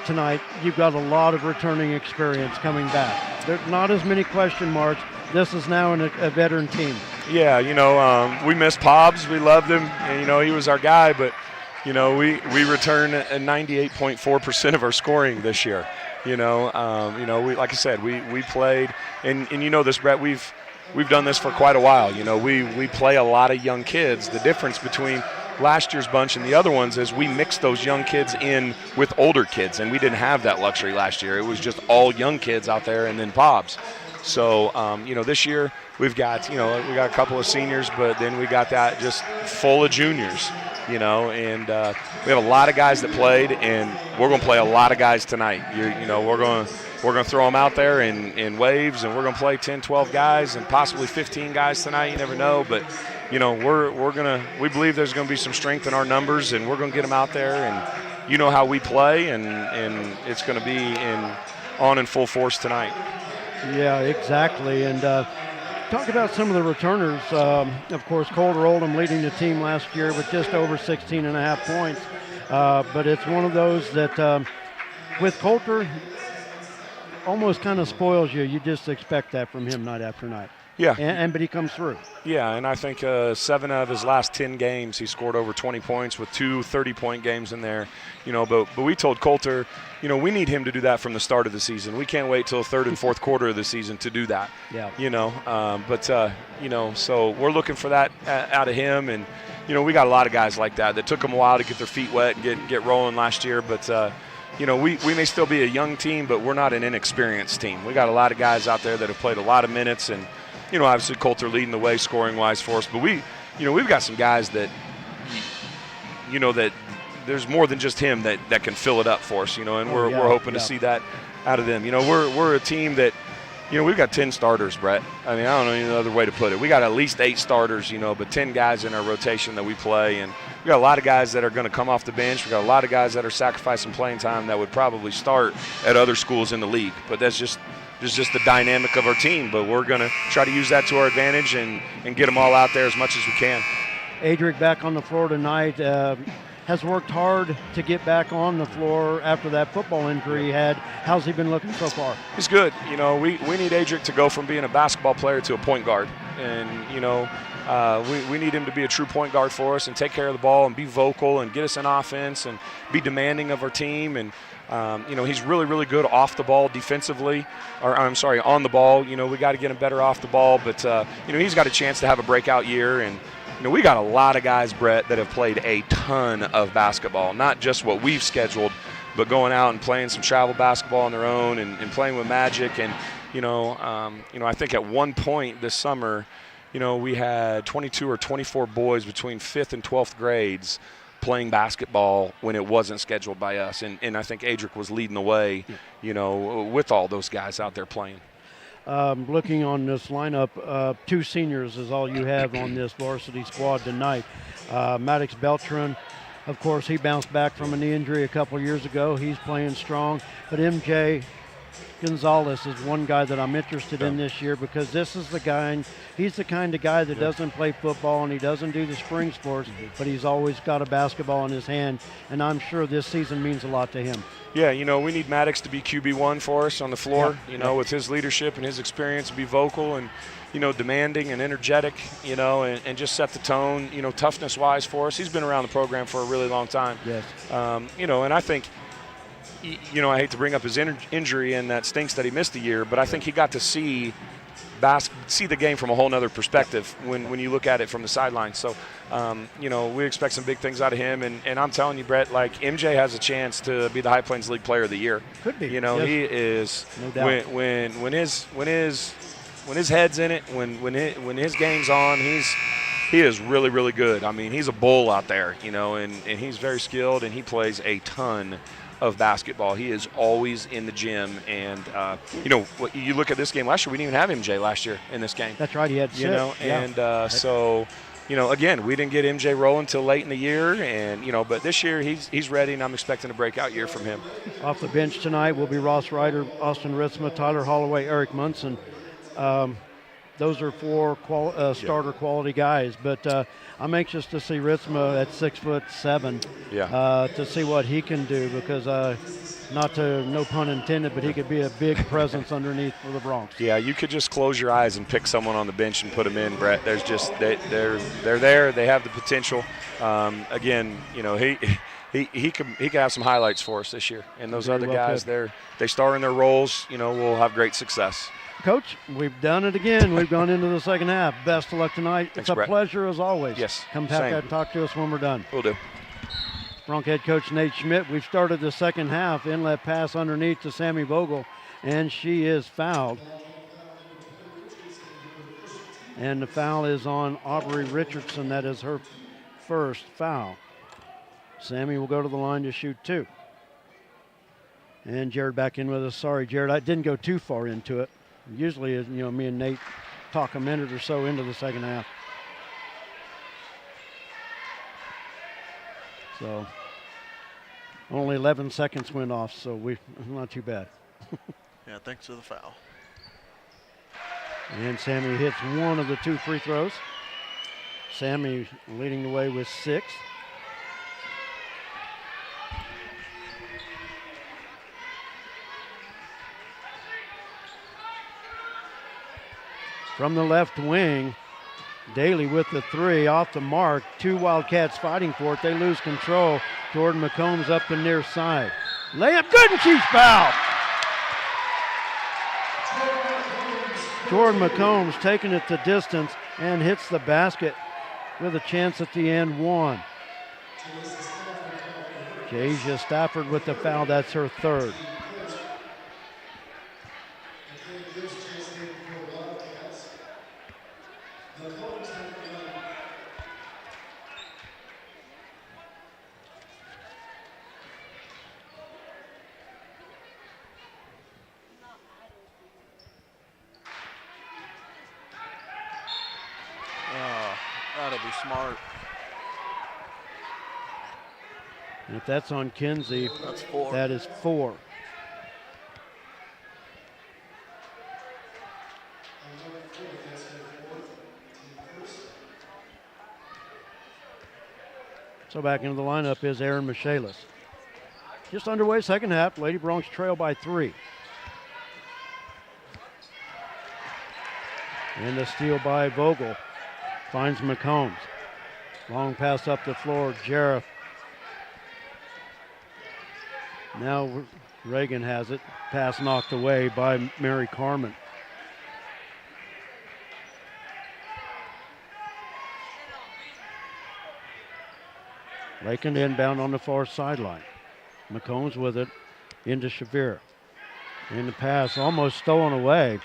tonight. You've got a lot of returning experience coming back. There's not as many question marks. This is now a veteran team. Yeah, you know, we missed Pobbs. We loved him, and you know he was our guy. But you know, we returned 98.4% of our scoring this year. You know, we, like I said, we played, and you know this, Brett. We've done this for quite a while. You know, we play a lot of young kids. The difference between last year's bunch and the other ones is we mixed those young kids in with older kids, and we didn't have that luxury last year. It was just all young kids out there and then Pobbs. So, you know, this year we've got, you know, we got a couple of seniors, but then we got that just full of juniors, you know, and we have a lot of guys that played, and we're going to play a lot of guys tonight. You know, we're going to throw them out there in waves, and we're going to play 10, 12 guys and possibly 15 guys tonight. You never know, but you know, we believe there's going to be some strength in our numbers, and we're going to get them out there, and you know how we play, and it's going to be on in full force tonight. Yeah, exactly. And talk about some of the returners. Of course, Colter Oldham leading the team last year with just over 16.5 points. But it's one of those that with Colter almost kind of spoils you. You just expect that from him night after night. Yeah. But he comes through. Yeah, and I think 7 of his last 10 games, he scored over 20 points with 2 30-point games in there. You know, but we told Colter, you know, we need him to do that from the start of the season. We can't wait till the third and fourth quarter of the season to do that. Yeah. You know, you know, so we're looking for that out of him. And, you know, we got a lot of guys like that took them a while to get their feet wet and get rolling last year. But, you know, we may still be a young team, but we're not an inexperienced team. We got a lot of guys out there that have played a lot of minutes, and you know, obviously Colter leading the way scoring-wise for us. But we've got some guys that, you know, that there's more than just him that can fill it up for us, you know, and we're hoping to see that out of them. You know, we're a team that, you know, we've got 10 starters, Brett. I mean, I don't know any other way to put it. We got at least 8 starters, you know, but 10 guys in our rotation that we play. And we got a lot of guys that are going to come off the bench. We got a lot of guys that are sacrificing playing time that would probably start at other schools in the league. But that's just the dynamic of our team, but we're going to try to use that to our advantage and get them all out there as much as we can. Adric back on the floor tonight, has worked hard to get back on the floor after that football injury he had. How's he been looking so far? He's good. You know, we need Adric to go from being a basketball player to a point guard. And, you know, we need him to be a true point guard for us and take care of the ball and be vocal and get us in offense and be demanding of our team. And, you know, he's really, really good off the ball defensively, on the ball. You know, we got to get him better off the ball, but, you know, he's got a chance to have a breakout year. And, you know, we got a lot of guys, Brett, that have played a ton of basketball, not just what we've scheduled, but going out and playing some travel basketball on their own and playing with Magic. And, you know, I think at one point this summer, you know, we had 22 or 24 boys between 5th and 12th grades playing basketball when it wasn't scheduled by us. And I think Adric was leading the way, you know, with all those guys out there playing. Looking on this lineup, 2 seniors is all you have on this varsity squad tonight. Maddox Beltran, of course, he bounced back from a knee injury a couple years ago. He's playing strong. But MJ Gonzalez is one guy that I'm interested in this year, because this is the guy, he's the kind of guy that doesn't play football and he doesn't do the spring sports, but he's always got a basketball in his hand, and I'm sure this season means a lot to him. Yeah, you know, we need Maddox to be QB1 for us on the floor, you know, with his leadership and his experience, be vocal and, you know, demanding and energetic, you know, and just set the tone, you know, toughness-wise for us. He's been around the program for a really long time. Yes. You know, and I think, you know, I hate to bring up his injury, and that stinks that he missed a year, but I think he got to see the game from a whole nother perspective when you look at it from the sidelines. So, you know, we expect some big things out of him, and I'm telling you, Brett, like, MJ has a chance to be the High Plains League Player of the Year. Could be. You know, he is. No doubt. When his head's in it, when his game's on, he is really, really good. I mean, he's a bull out there, you know, and he's very skilled, and he plays a ton of basketball. He is always in the gym, and you know, you look at this game last year, we didn't even have MJ last year in this game. That's right, he had 6. You know, and so, you know, again, we didn't get MJ rolling till late in the year, and you know, but this year he's ready, and I'm expecting a breakout year from him. Off the bench tonight will be Ross Ryder, Austin Ritzma, Tyler Holloway, Eric Munson. Those are 4 starter quality guys, but I'm anxious to see Ritzma at 6'7", to see what he can do, because no pun intended, but he could be a big presence underneath for the Bronx. Yeah, you could just close your eyes and pick someone on the bench and put them in, Brett. There's just they're there. They have the potential. Again, you know, he could have some highlights for us this year, and those other guys, they star in their roles. You know, will have great success. Coach, we've done it again. We've gone into the second half. Best of luck tonight. Thanks, it's a Brett. pleasure as always. Yes, come back and talk to us when we're done. Will do. Bronx head coach Nate Schmidt. We've started the second half. Inlet pass underneath to Sammy Vogel, and she is fouled. And the foul is on Aubrey Richardson. That is her first foul. Sammy will go to the line to shoot 2. And Jared back in with us. Sorry, Jared, I didn't go too far into it. Usually, you know, me and Nate talk a minute or so into the second half. So only 11 seconds went off, so not too bad. Yeah, thanks for the foul. And Sammy hits one of the 2 free throws. Sammy leading the way with 6. From the left wing, Daly with the 3 off the mark. 2 Wildcats fighting for it. They lose control. Jordan McCombs up the near side. Layup good, and she's fouled. Jordan McCombs taking it the distance and hits the basket with a chance at the end 1. Jasia Stafford with the foul. That's her 3rd. That'll be smart. And if that's on Kinsey, that's 4. That is 4. So back into the lineup is Aaron Michaelis. Just underway second half. Lady Bronx trail by 3. And the steal by Vogel. Finds McCombs. Long pass up the floor. Jarrett. Now Reagan has it. Pass knocked away by Mary Carmen. Lakin inbound on the far sideline. McCombs with it into Shavira. In the pass, almost stolen away.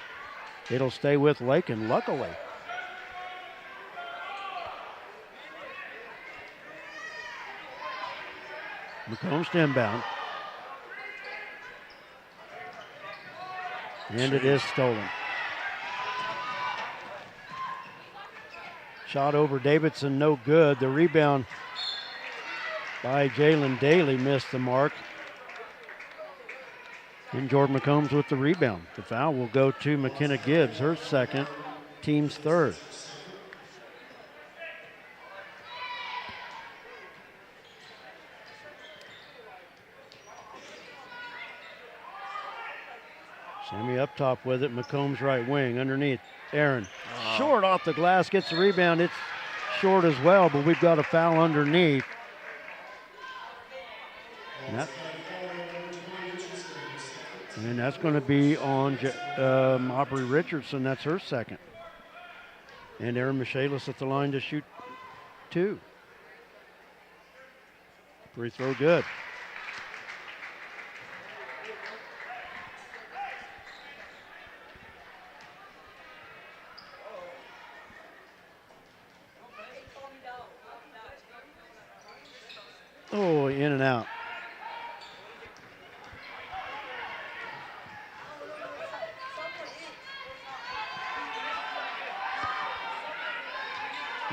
It'll stay with Lakin, luckily. McCombs to inbound. And it is stolen. Shot over Davidson, no good. The rebound by Jalen Daly missed the mark. And Jordan McCombs with the rebound. The foul will go to McKenna Gibbs, her 2nd, team's 3rd. Sammy up top with it. McCombs right wing underneath. Aaron short off the glass, gets the rebound. It's short as well, but we've got a foul underneath. And that's going to be on Aubrey Richardson. That's her 2nd. And Aaron Michaelis at the line to shoot 2. Free throw good. and out.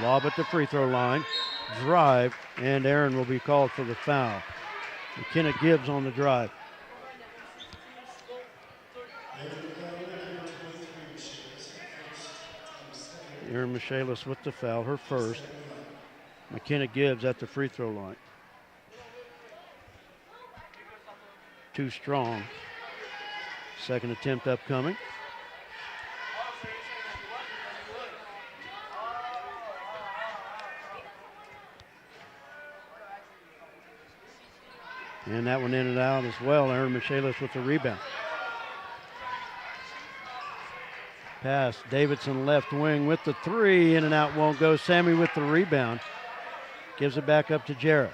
Lob at the free throw line. Drive, and Aaron will be called for the foul. McKenna Gibbs on the drive. Aaron Michaelis with the foul, her first. McKenna Gibbs at the free throw line. Too strong. Second attempt upcoming. And that one in and out as well. Aaron Michaelis with the rebound. Pass, Davidson left wing with the three. In and out won't go. Sammy with the rebound. Gives it back up to Jarrett.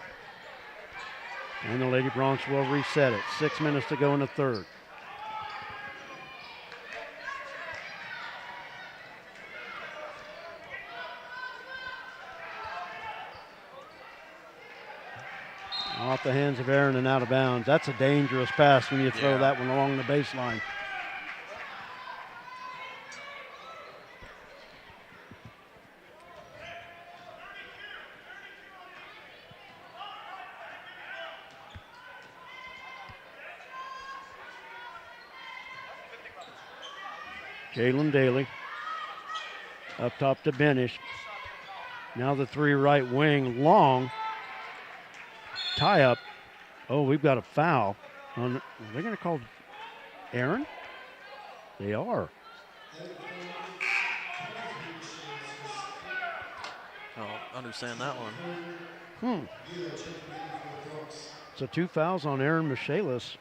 And the Lady Bronx will reset it. 6 minutes to go in the third. Off the hands of Aaron and out of bounds. That's a dangerous pass when you throw that one along the baseline. Jalen Daly up top to Benish. Now the three right wing, long. Tie up. Oh, we've got a foul. Are they going to call Aaron? They are. I don't understand that one. So 2 fouls on Aaron Michaelis.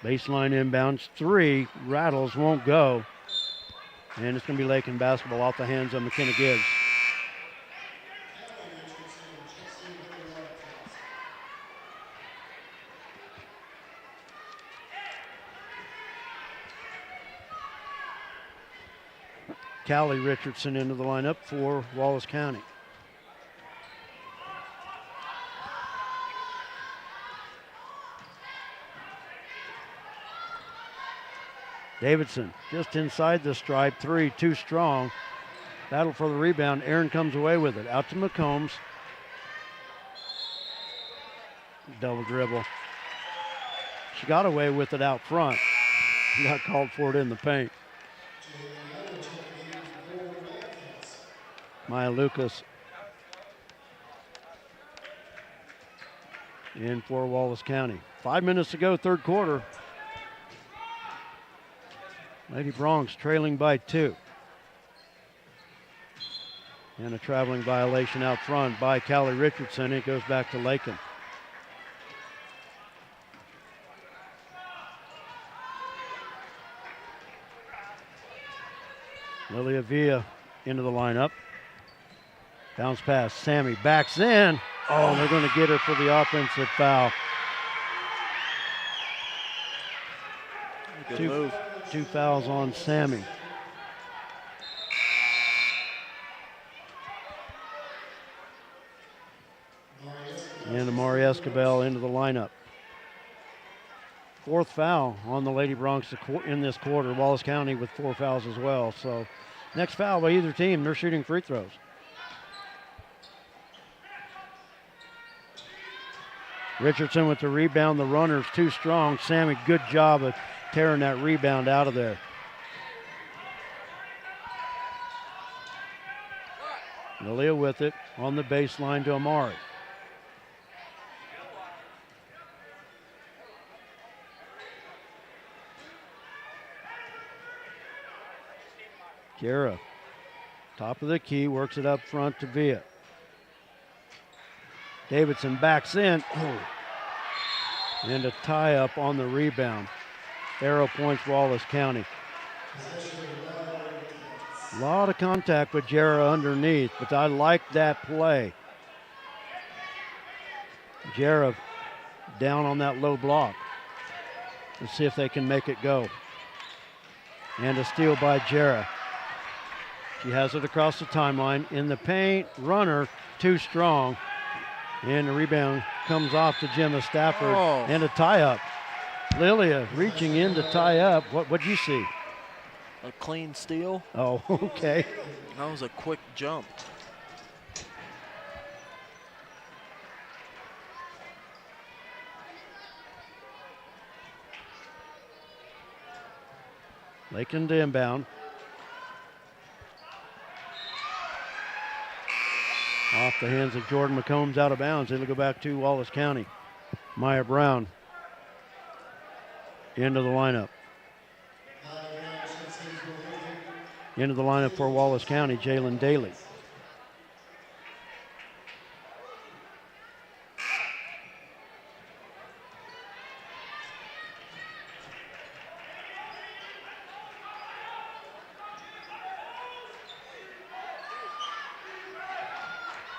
Baseline inbounds, 3, rattles, won't go. And it's going to be Lakin basketball off the hands of McKenna Gibbs. Callie Richardson into the lineup for Wallace County. Davidson just inside the stripe, 3, too strong. Battle for the rebound. Aaron comes away with it. Out to McCombs. Double dribble. She got away with it out front. Got called for it in the paint. Maya Lucas in for Wallace County. 5 minutes to go, third quarter. Lady Bronx trailing by 2. And a traveling violation out front by Callie Richardson. It goes back to Lakin. Lilia Villa into the lineup. Bounce pass, Sammy backs in. Oh, they're going to get her for the offensive foul. Good move. 2 fouls on Sammy. And Amari Escabel into the lineup. 4th foul on the Lady Bronx in this quarter. Wallace County with 4 fouls as well. So next foul by either team, they're shooting free throws. Richardson with the rebound. The runner's too strong. Sammy, good job of tearing that rebound out of there. Lilia with it on the baseline to Amari. Guerra, top of the key, works it up front to Villa. Davidson backs in. Oh. And a tie up on the rebound. Arrow points Wallace County. A lot of contact with Jarrah underneath, but I like that play. Jarrah down on that low block. Let's see if they can make it go. And a steal by Jarrah. She has it across the timeline. In the paint, runner, too strong. And the rebound comes off to Gemma Stafford and a tie-up. Lilia reaching in to tie up. What'd you see? A clean steal. Oh, okay. That was a quick jump. Lakin to inbound. Off the hands of Jordan McCombs, out of bounds. It'll go back to Wallace County. Maya Brown into the lineup. Into the lineup for Wallace County, Jalen Daly.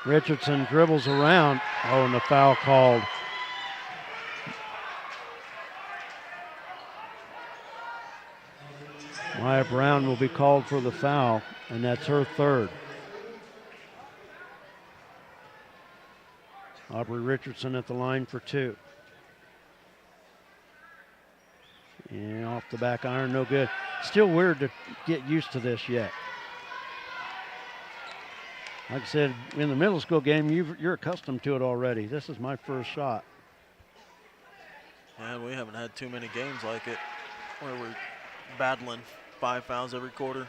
Richardson dribbles around. Oh, and the foul called. Maya Brown will be called for the foul, and that's her third. Aubrey Richardson at the line for two. And off the back iron, no good. Still weird to get used to this yet. Like I said, in the middle school game, you're accustomed to it already. This is my first shot. And we haven't had too many games like it where we're battling 5 fouls every quarter.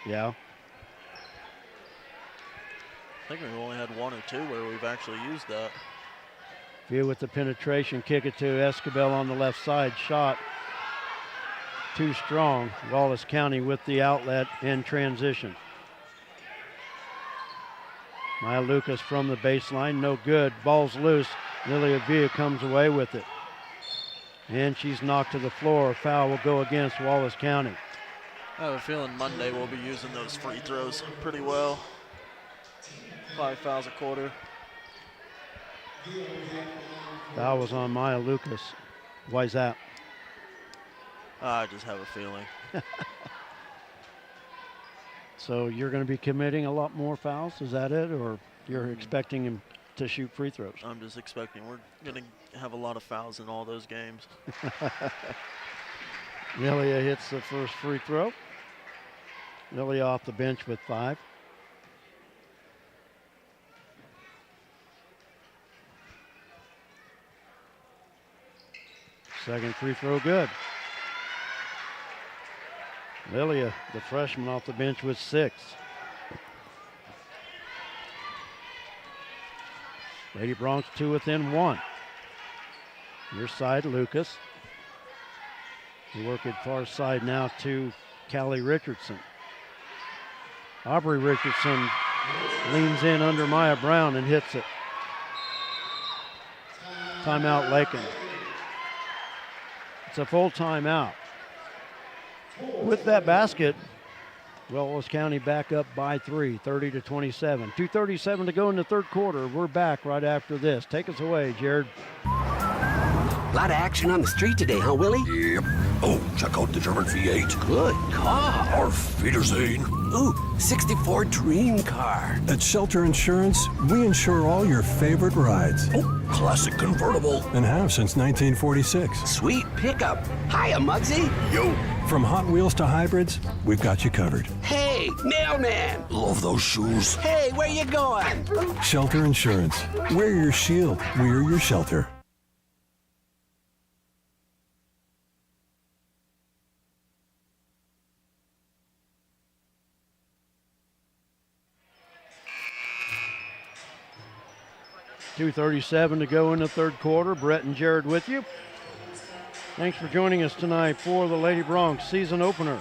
Yeah. I think we've only had 1 or 2 where we've actually used that. View with the penetration, kick it to Escobar on the left side. Shot too strong. Wallace County with the outlet in transition. Maya Lucas from the baseline, no good. Ball's loose. Lilia Villa comes away with it. And she's knocked to the floor. Foul will go against Wallace County. I have a feeling Monday we'll be using those free throws pretty well. 5 fouls a quarter. Foul was on Maya Lucas. Why is that? I just have a feeling. So you're going to be committing a lot more fouls, is that it? Or you're expecting him to shoot free throws? I'm just expecting we're going to have a lot of fouls in all those games. Lilia hits the first free throw. Lilia off the bench with 5. Second free throw good. Lilia, the freshman, off the bench with 6. Lady Bronx 2 within 1. Your side, Lucas. We work it far side now to Callie Richardson. Aubrey Richardson leans in under Maya Brown and hits it. Timeout, Lakin. It's a full timeout. With that basket, Wallace County back up by 3, 30-27. 2:37 to go in the third quarter. We're back right after this. Take us away, Jared. A lot of action on the street today, huh, Willie? Yep. Oh, check out the German V8. Good car. Auf Wiedersehen. Ooh, 64 dream car. At Shelter Insurance, we insure all your favorite rides. Oh, classic convertible. And have since 1946. Sweet pickup. Hiya, Muggsy. Yo. From Hot Wheels to hybrids, we've got you covered. Hey, mailman. Love those shoes. Hey, where you going? Shelter Insurance. We're your shield. We're your shelter. .237 to go in the third quarter. Brett and Jared with you. Thanks for joining us tonight for the Lady Bronx season opener.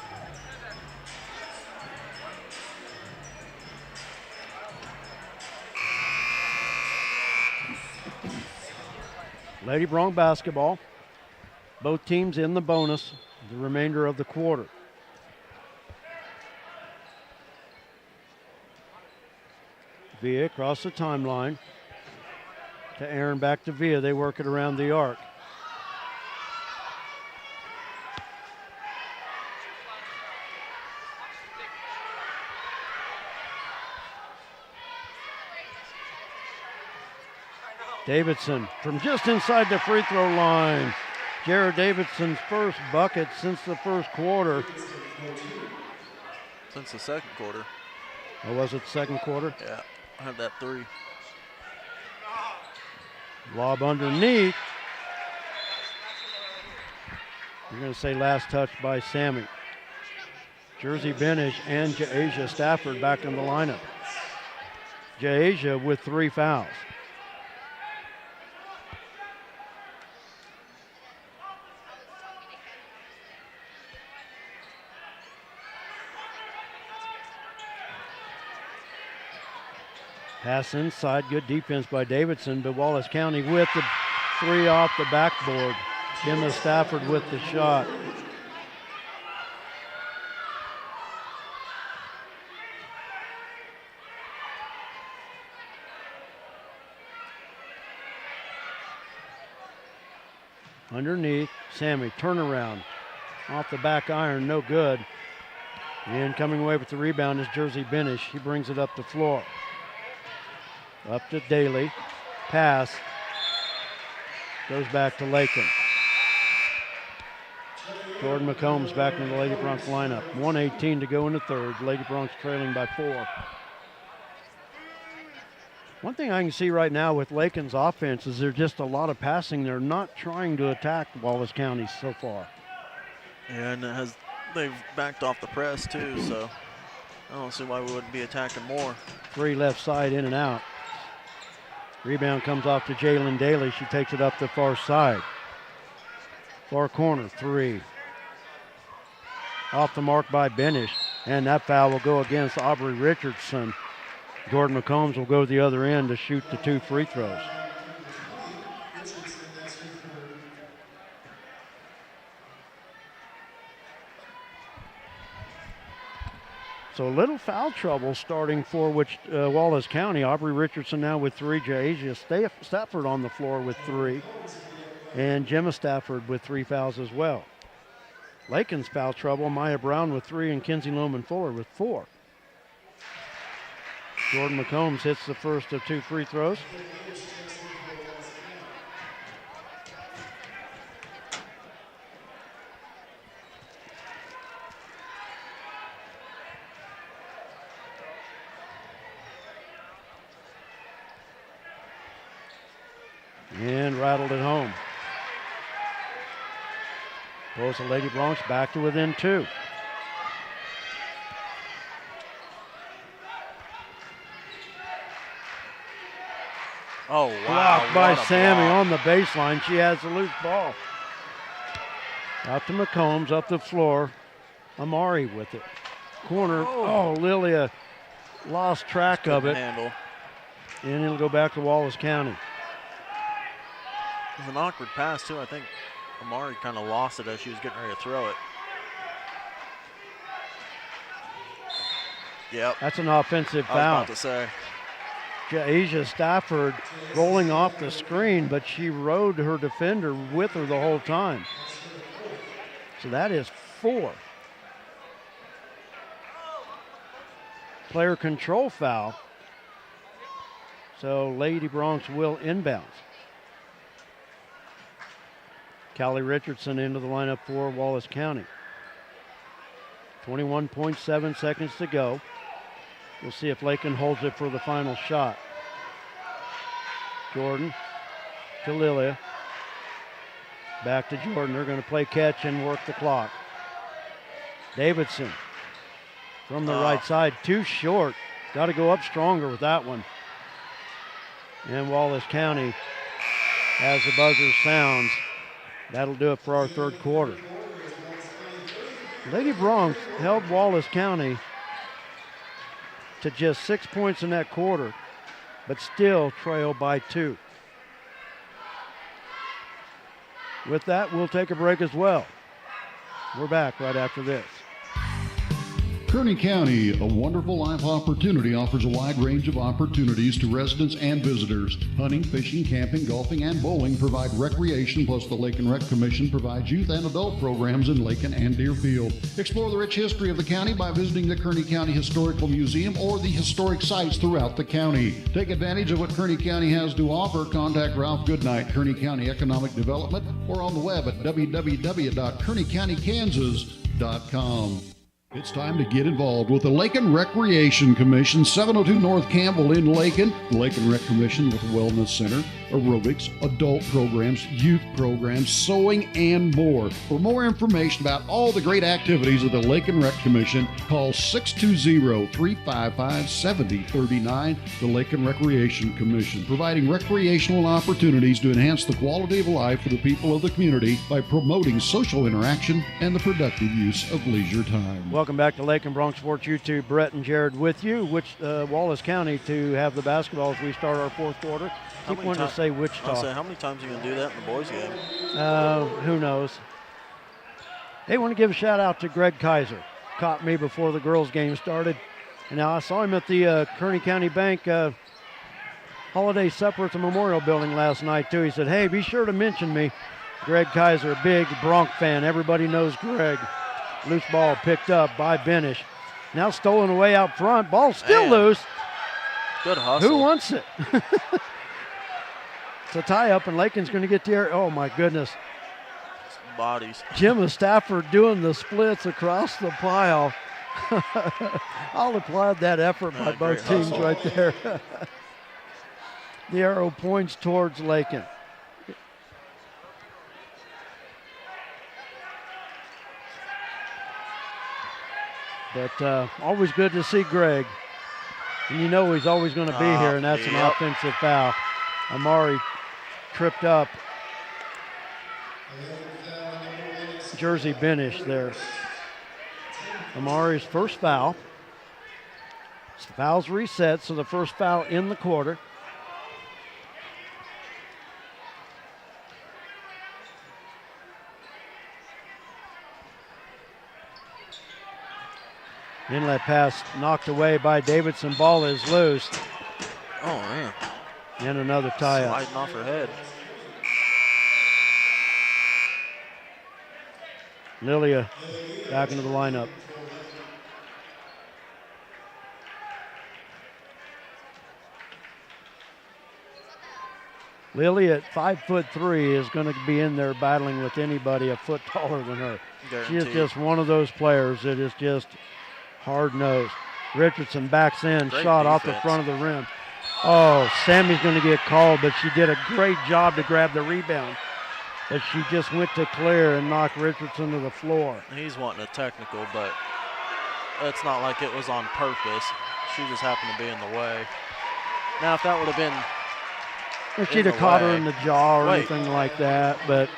Lady Bronx basketball. Both teams in the bonus the remainder of the quarter. Villa across the timeline. To Aaron, back to Villa. They work it around the arc. Davidson from just inside the free throw line. Jared Davidson's first bucket since the first quarter. Since the second quarter. Or was it second quarter? Yeah, I had that 3. Lob underneath. You're going to say last touch by Sammy. Jersey Benish and Ja'Asia Stafford back in the lineup. Ja'Asia with 3 fouls. Pass inside, good defense by Davidson, but Wallace County with the 3 off the backboard. Gemma Stafford with the shot. Underneath, Sammy, turnaround. Off the back iron, no good. And coming away with the rebound is Jersey Benish. He brings it up the floor. Up to Daly. Pass. Goes back to Lakin. Jordan McCombs back in the Lady Bronx lineup. 1:18 to go in the third. Lady Bronx trailing by 4. One thing I can see right now with Lakin's offense is there's just a lot of passing. They're not trying to attack Wallace County so far. Yeah, and they've backed off the press too, so I don't see why we wouldn't be attacking more. 3 left side in and out. Rebound comes off to Jalen Daly. She takes it up the far side. Far corner, 3. Off the mark by Benish, and that foul will go against Aubrey Richardson. Jordan McCombs will go to the other end to shoot the 2 free throws. So a little foul trouble starting for Wallace County. Aubrey Richardson now with 3. Ja'Asia Stafford on the floor with 3. And Gemma Stafford with 3 fouls as well. Lakin's foul trouble. Maya Brown with 3 and Kinsey Lohman Fuller with 4. Jordan McCombs hits the first of 2 free throws. And rattled it home. Pulls the Lady Bronx back to within 2. Oh, wow. Blocked by Sammy block. on the baseline. She has the loose ball. Out to McCombs, up the floor. Amari with it. Corner. Oh, Lilia lost track of it. Handle. And it'll go back to Wallace County. It was an awkward pass, too. I think Amari kind of lost it as she was getting ready to throw it. Yep. That's an offensive foul. I was about to say. Ja'Asia Stafford rolling off the screen, but she rode her defender with her the whole time. So that is 4. Player control foul. So Lady Bronx will inbounds. Callie Richardson into the lineup for Wallace County. 21.7 seconds to go. We'll see if Lakin holds it for the final shot. Jordan to Lilia. Back to Jordan. They're going to play catch and work the clock. Davidson from the right side. Too short. Got to go up stronger with that one. And Wallace County, as the buzzer sounds, that'll do it for our third quarter. Lady Bronx held Wallace County to just 6 points in that quarter, but still trail by 2. With that, we'll take a break as well. We're back right after this. Kearney County, a wonderful life opportunity, offers a wide range of opportunities to residents and visitors. Hunting, fishing, camping, golfing, and bowling provide recreation, plus the Lake and Rec Commission provides youth and adult programs in Lakin and Deerfield. Explore the rich history of the county by visiting the Kearney County Historical Museum or the historic sites throughout the county. Take advantage of what Kearney County has to offer. Contact Ralph Goodnight, Kearney County Economic Development, or on the web at www.kearneycountykansas.com. It's time to get involved with the Lakin Recreation Commission, 702 North Campbell in Lakin. The Lakin Rec Commission with Wellness Center, aerobics, adult programs, youth programs, sewing, and more. For more information about all the great activities of the Lakin Rec Commission, call 620-355-7039. The Lakin Recreation Commission, providing recreational opportunities to enhance the quality of life for the people of the community by promoting social interaction and the productive use of leisure time. Welcome back to Lakin Bronx Sports YouTube. Brett and Jared with you. Wallace County to have the basketball as we start our fourth quarter. I keep wanting to say Wichita. How many times are you going to do that in the boys' game? Who knows? Hey, I want to give a shout out to Greg Kaiser. Caught me before the girls' game started. And now I saw him at the Kearney County Bank holiday supper at the Memorial Building last night, too. He said, hey, be sure to mention me. Greg Kaiser, a big Bronx fan. Everybody knows Greg. Loose ball picked up by Benish. Now stolen away out front. Ball still loose. Good hustle. Who wants it? It's a tie-up, and Lakin's going to get the air. Oh, my goodness. Bodies. Jim Stafford doing the splits across the pile. I'll applaud that effort by both teams hustle. Right there. The arrow points towards Lakin. But always good to see Greg. And you know he's always going to be here, and that's an offensive foul. Amari tripped up Jersey Benish there. Amari's first foul. Foul's reset, so the first foul in the quarter. Inlet pass knocked away by Davidson. Ball is loose. Oh, man. And another tie-up. Sliding off her head. Lilia back into the lineup. Lily at 5'3" is going to be in there battling with anybody a foot taller than her. Guaranteed. She is just one of those players that is just hard-nosed. Richardson backs in, Great shot defense. off the front of the rim. Oh, Sammy's going to get called, but she did a great job to grab the rebound. But she just went to clear and knocked Richardson to the floor. He's wanting a technical, but it's not like it was on purpose. She just happened to be in the way. Now, if that would have been If she'd have caught her in the jaw or anything like that, but...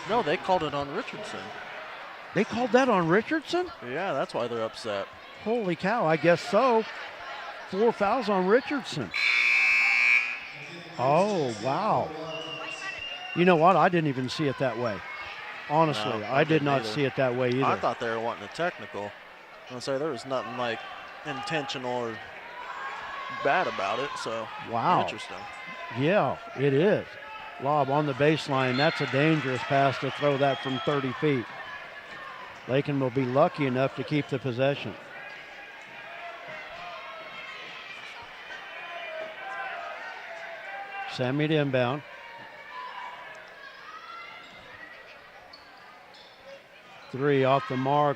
No, they called it on Richardson. They called that on Richardson? Yeah, that's why they're upset. Holy cow, I guess so. 4 fouls on Richardson. Oh, wow. You know what? I didn't even see it that way. Honestly, No, I did not either. see it that way either. I thought they were wanting a technical. I'm going to say there was nothing like intentional or bad about it, so Wow. interesting. Yeah, it is. Lob on the baseline. That's a dangerous pass to throw that from 30 feet. Lakin will be lucky enough to keep the possession. Sammy to inbound. Three off the mark.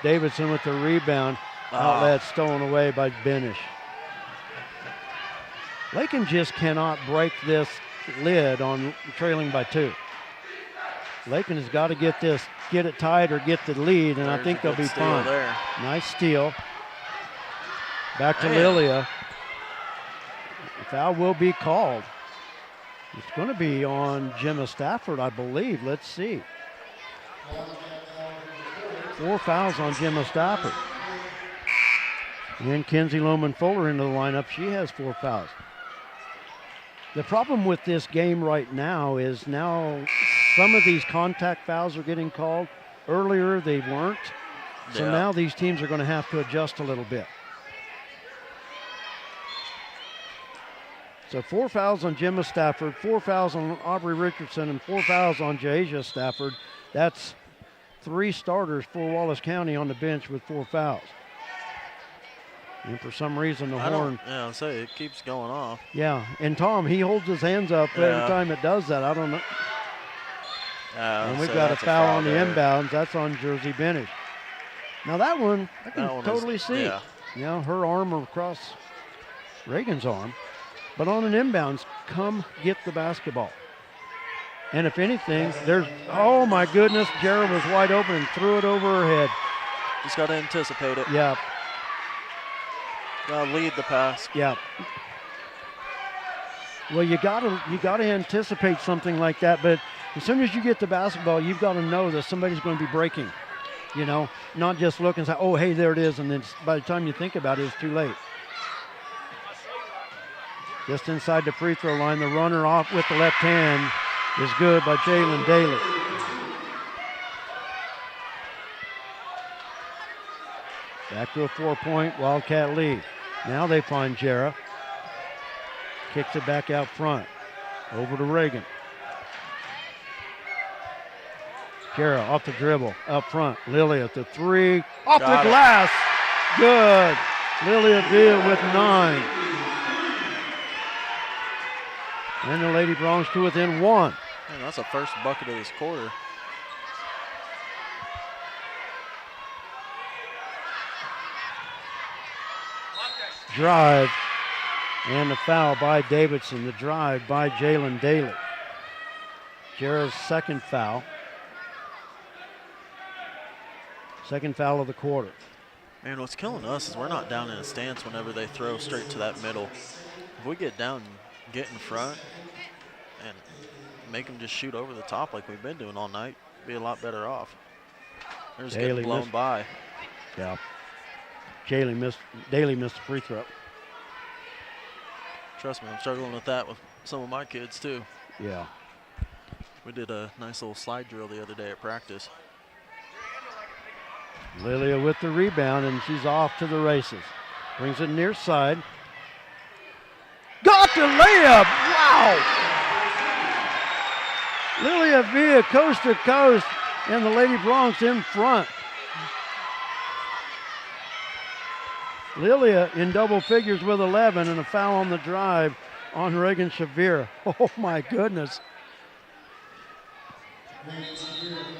Davidson with the rebound. Outlet stolen away by Benish. Lakin just cannot break this lid on trailing by 2. Lakin has got to get it tied or get the lead, and I think they'll be fine. There. Nice steal. Back to Lilia. The foul will be called. It's going to be on Gemma Stafford, I believe. Let's see. 4 fouls on Gemma Stafford. And Kenzie Lohman-Fuller into the lineup. She has 4 fouls. The problem with this game right now is now some of these contact fouls are getting called. Earlier they weren't. So now these teams are going to have to adjust a little bit. So 4 fouls on Gemma Stafford, 4 fouls on Aubrey Richardson, and 4 fouls on Jasia Stafford. That's 3 starters for Wallace County on the bench with 4 fouls. And for some reason, the horn. Yeah, I'll say it keeps going off. Yeah, and Tom, he holds his hands up every time it does that. I don't know. And we've got a foul on the inbounds. That's on Jersey Benish. Now that one, I can totally see. Yeah, her arm across Reagan's arm. But on an inbounds, come get the basketball. And if anything, there's, oh my goodness, Jared was wide open and threw it over her head. Just got to anticipate it. Yeah. Got to lead the pass. Yeah. Well, you gotta anticipate something like that, but as soon as you get the basketball, you've got to know that somebody's going to be breaking. You know, not just look and say, oh, hey, there it is, and then by the time you think about it, it's too late. Just inside the free throw line, the runner off with the left hand is good by Jalen Daly. Back to a 4-point Wildcat lead. Now they find Jarrah. Kicks it back out front. Over to Reagan. Jarrah off the dribble, up front. Lilia at the 3. Off the glass. Good. Lilia Villa with 9. And the Lady Bronx to within 1. Man, that's the first bucket of this quarter. Drive and the foul by Davidson. The drive by Jalen Daly. Jarrah's second foul. Second foul of the quarter. Man, what's killing us is we're not down in a stance whenever they throw straight to that middle. If we get down and get in front and make them just shoot over the top like we've been doing all night, be a lot better off. They're just getting blown by. Yeah. Daly missed the free throw. Trust me, I'm struggling with that with some of my kids too. Yeah. We did a nice little slide drill the other day at practice. Lilia with the rebound, and she's off to the races. Brings it near side. Got the layup! Wow! Lilia Villa coast to coast, and the Lady Bronx in front. Lilia in double figures with 11 and a foul on the drive on Reagan Shavir. Oh my goodness.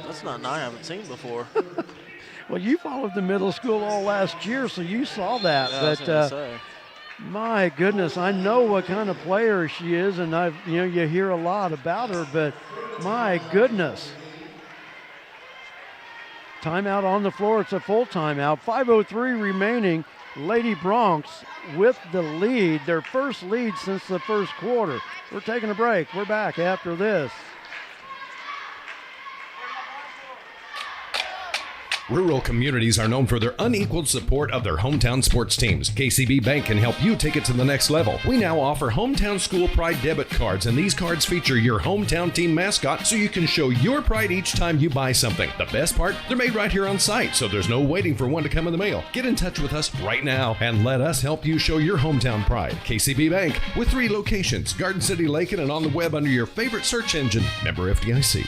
That's not I haven't seen before. Well, you followed the middle school all last year, so you saw that. Yeah, but my goodness, I know what kind of player she is, and you hear a lot about her. But my goodness, timeout on the floor. It's a full timeout. 5:03 remaining. Lady Bronx with the lead, their first lead since the first quarter. We're taking a break. We're back after this. Rural communities are known for their unequaled support of their hometown sports teams. KCB Bank can help you take it to the next level. We now offer Hometown School Pride debit cards, and these cards feature your hometown team mascot so you can show your pride each time you buy something. The best part, they're made right here on site, so there's no waiting for one to come in the mail. Get in touch with us right now and let us help you show your hometown pride. KCB Bank with 3 locations, Garden City, Lakin, and on the web under your favorite search engine. Member FDIC.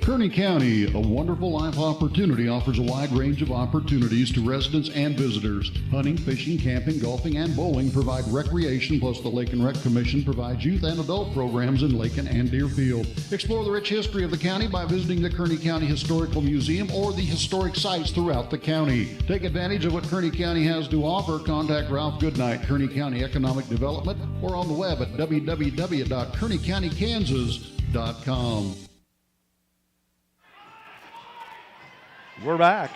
Kearney County, a wonderful life opportunity, offers a wide range of opportunities to residents and visitors. Hunting, fishing, camping, golfing, and bowling provide recreation, plus the Lake and Rec Commission provides youth and adult programs in Lakin and Deerfield. Explore the rich history of the county by visiting the Kearney County Historical Museum or the historic sites throughout the county. Take advantage of what Kearney County has to offer. Contact Ralph Goodnight, Kearney County Economic Development, or on the web at www.kearneycountykansas.com. We're back.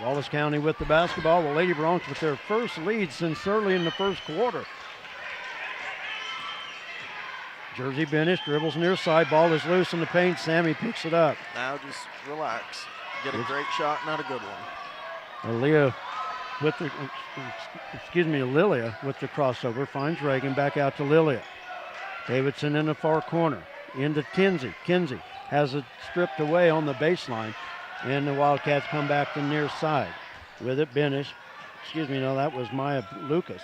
Wallace County with the basketball. The Lady Bronx with their first lead since early in the first quarter. Jersey Benish dribbles near side. Ball is loose in the paint. Sammy picks it up. Now just relax. Get a great shot, not a good one. Lilia with the crossover. Finds Reagan. Back out to Lilia. Davidson in the far corner. into Kinsey. Kinsey has it stripped away on the baseline, and the Wildcats come back to the near side. With it, Benish. Excuse me, no, that was Maya Lucas.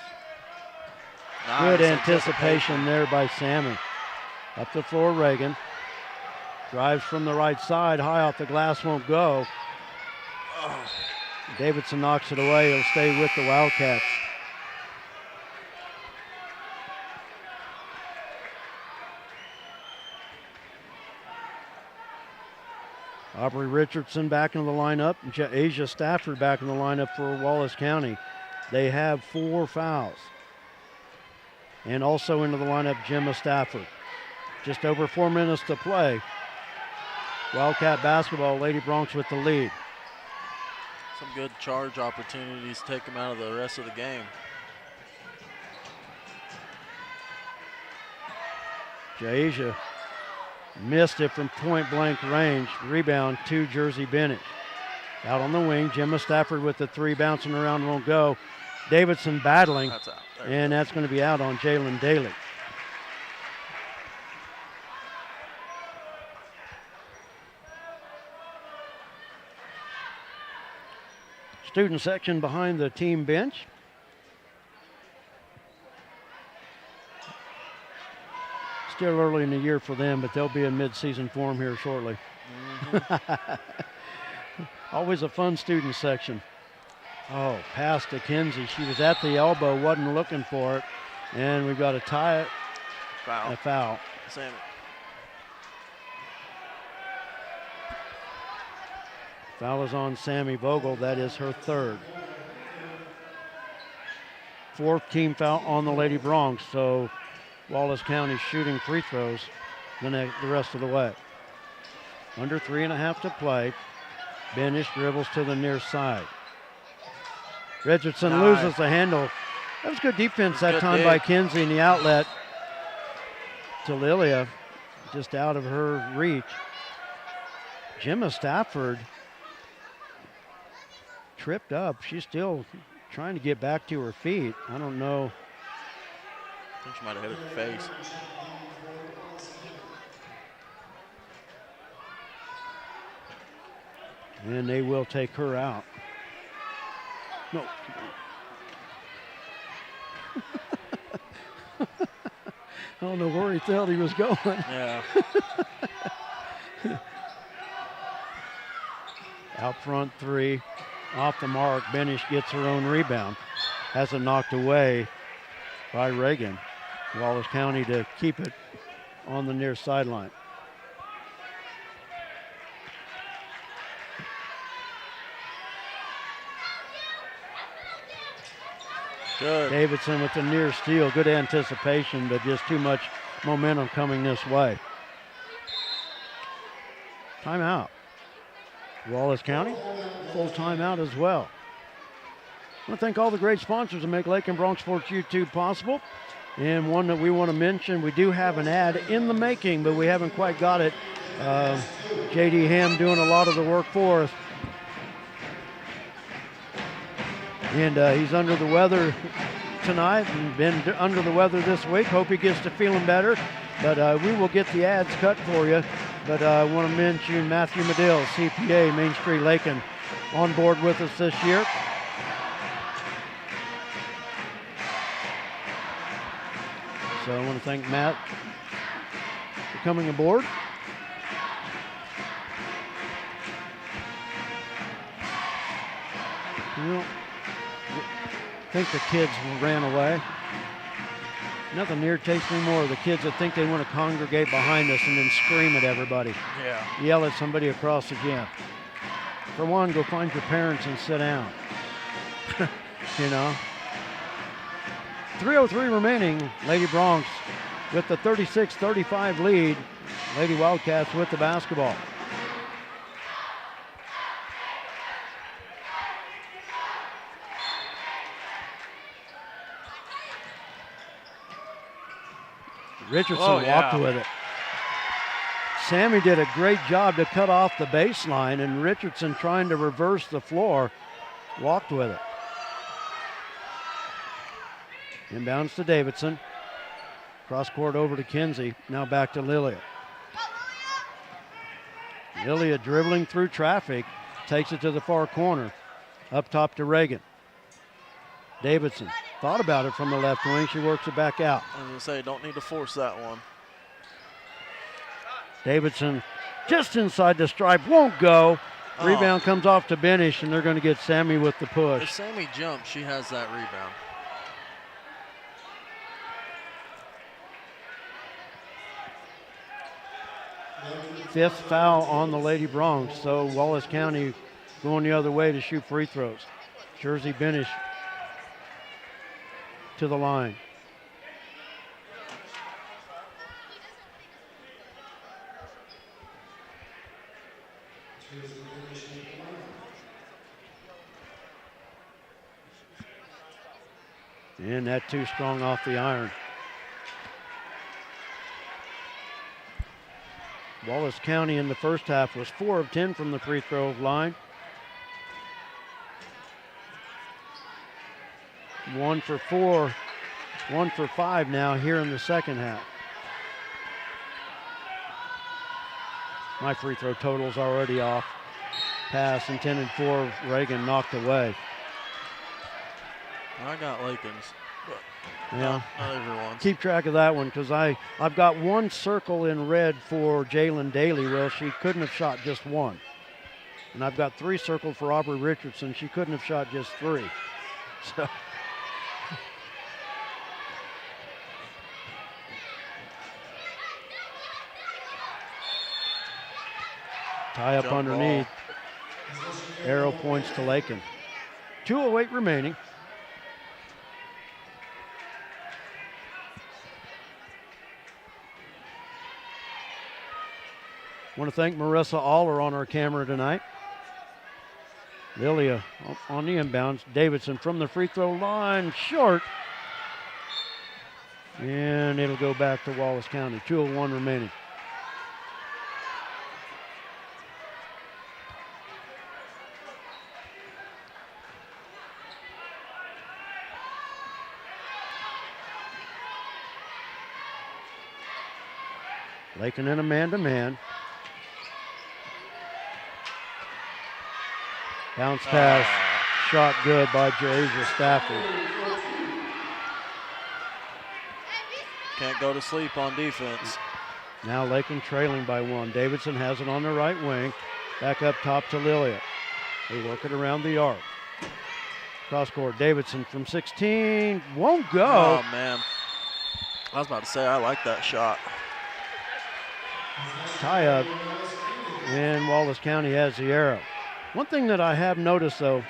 Nice Good anticipation there by Sammy. Up the floor, Reagan. Drives from the right side, high off the glass, won't go. Davidson knocks it away. He'll stay with the Wildcats. Aubrey Richardson back into the lineup. Asia Stafford back in the lineup for Wallace County. They have 4 fouls. And also into the lineup, Gemma Stafford. Just over 4 minutes to play. Wildcat basketball, Lady Bronx with the lead. Some good charge opportunities take them out of the rest of the game. Jasia missed it from point blank range. Rebound to Jersey Bennett. Out on the wing, Gemma Stafford with the 3, bouncing around, won't go. Davidson battling, That's out. and that's going to be out on Jalen Daly. Student section behind the team bench. Still early in the year for them, but they'll be in mid-season form here shortly. Always a fun student section. Oh, pass to Kinsey. She was at the elbow, wasn't looking for it. And we've got to tie it. Foul. A foul. Sammy. Foul is on Sammy Vogel. That is her 3rd. 4th team foul on the Lady Bronx. So Wallace County shooting free throws the rest of the way. Under 3.5 to play. Benish dribbles to the near side. Richardson loses the handle. That was good defense that time by Kinsey in the outlet to Lilia, just out of her reach. Gemma Stafford tripped up. She's still trying to get back to her feet. I don't know. I think she might have hit her face. And they will take her out. No. I don't know where he thought he was going. Yeah. Out front 3, off the mark. Benish gets her own rebound. Has it knocked away by Reagan. Wallace County to keep it on the near sideline. Good. Davidson with the near steal. Good anticipation, but just too much momentum coming this way. Timeout. Wallace County, full timeout as well. I want to thank all the great sponsors that make Lake and Bronx Sports YouTube possible. And one that we want to mention, we do have an ad in the making, but we haven't quite got it. J.D. Ham doing a lot of the work for us. And he's under the weather tonight and been under the weather this week. Hope he gets to feeling better. But we will get the ads cut for you. But I want to mention Matthew Medill, CPA, Main Street Lakin, on board with us this year. So I want to thank Matt for coming aboard. Well, I think the kids ran away. Nothing irritates me more, the kids that think they want to congregate behind us and then scream at everybody. Yeah. Yell at somebody across the gym. For one, go find your parents and sit down. You know. 3:03 remaining. Lady Bronx with the 36-35 lead. Lady Wildcats with the basketball. Richardson walked with it. Sammy did a great job to cut off the baseline, and Richardson, trying to reverse the floor, walked with it. Inbounds to Davidson. Cross court over to Kinsey. Now back to Lilia. Lilia dribbling through traffic, takes it to the far corner. Up top to Reagan. Davidson thought about it from the left wing. She works it back out. I was going to say, don't need to force that one. Davidson just inside the stripe, won't go. Rebound comes off to Benish, and they're going to get Sammy with the push. If Sammy jumps, she has that rebound. Fifth foul on the Lady Bronx, so Wallace County going the other way to shoot free throws. Jersey Benish to the line. And that too strong off the iron. Wallace County in the first half was 4 of 10 from the free throw line. 1 for 4, 1 for 5 now here in the second half. My free throw total's already off. Pass intended for Reagan, knocked away. I got Lakin's, but yeah, not everyone's. Keep track of that one because I've got one circle in red for Jalen Daly. Well, she couldn't have shot just one. And I've got 3 circled for Aubrey Richardson. She couldn't have shot just 3. So. Tie up Jump underneath. Ball. Arrow points to Lakin. 2:08 remaining. Want to thank Marissa Aller on our camera tonight. Lilia on the inbounds. Davidson from the free throw line, short. And it'll go back to Wallace County. 2:01 remaining. Lakin in a man-to-man. Bounce pass, shot good by Jasia Stafford. Can't go to sleep on defense. Now Lakin trailing by 1. Davidson has it on the right wing. Back up top to Lilia. They work it around the arc. Cross court, Davidson from 16, won't go. Oh, man. I was about to say, I like that shot. Tie up, and Wallace County has the arrow. One thing that I have noticed, though,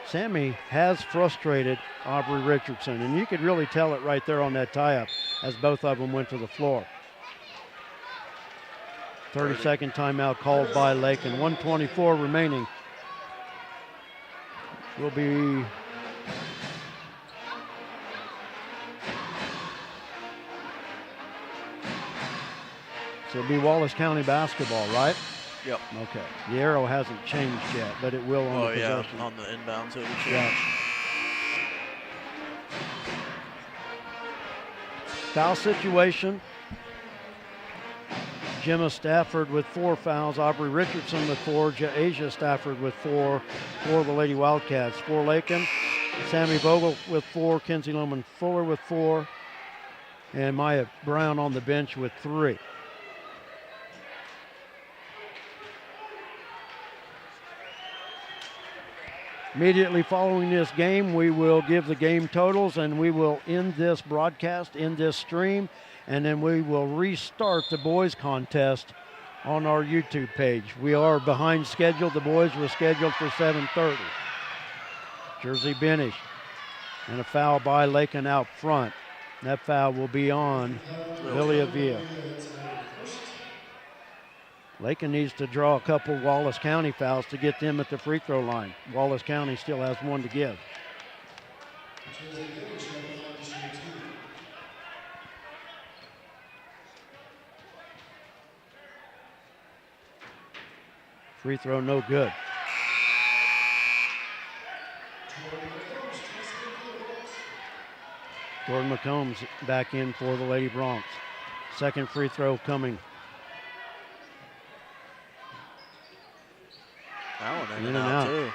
Sammy has frustrated Aubrey Richardson, and you could really tell it right there on that tie-up as both of them went to the floor. 30-second timeout called by Lakin. 1:24 remaining. Will be so it'll be Wallace County basketball, right? Yep. Okay. The arrow hasn't changed yet, but it will on the possession. On the inbounds it'll change. Yeah. Foul situation. Gemma Stafford with 4 fouls. Aubrey Richardson with 4. Asia Stafford with 4 for the Lady Wildcats. For Lakin, Sammy Vogel with 4. Kenzie Loman Fuller with 4. And Maya Brown on the bench with 3. Immediately following this game, we will give the game totals and we will end this broadcast, end this stream, and then we will restart the boys contest on our YouTube page. We are behind schedule. The boys were scheduled for 7:30. Jersey Benish and a foul by Lakin out front. That foul will be on Lilia Villa. Lakin needs to draw a couple Wallace County fouls to get them at the free throw line. Wallace County still has 1 to give. Free throw no good. Jordan McCombs back in for the Lady Bronx. Second free throw coming. That one in and out, too.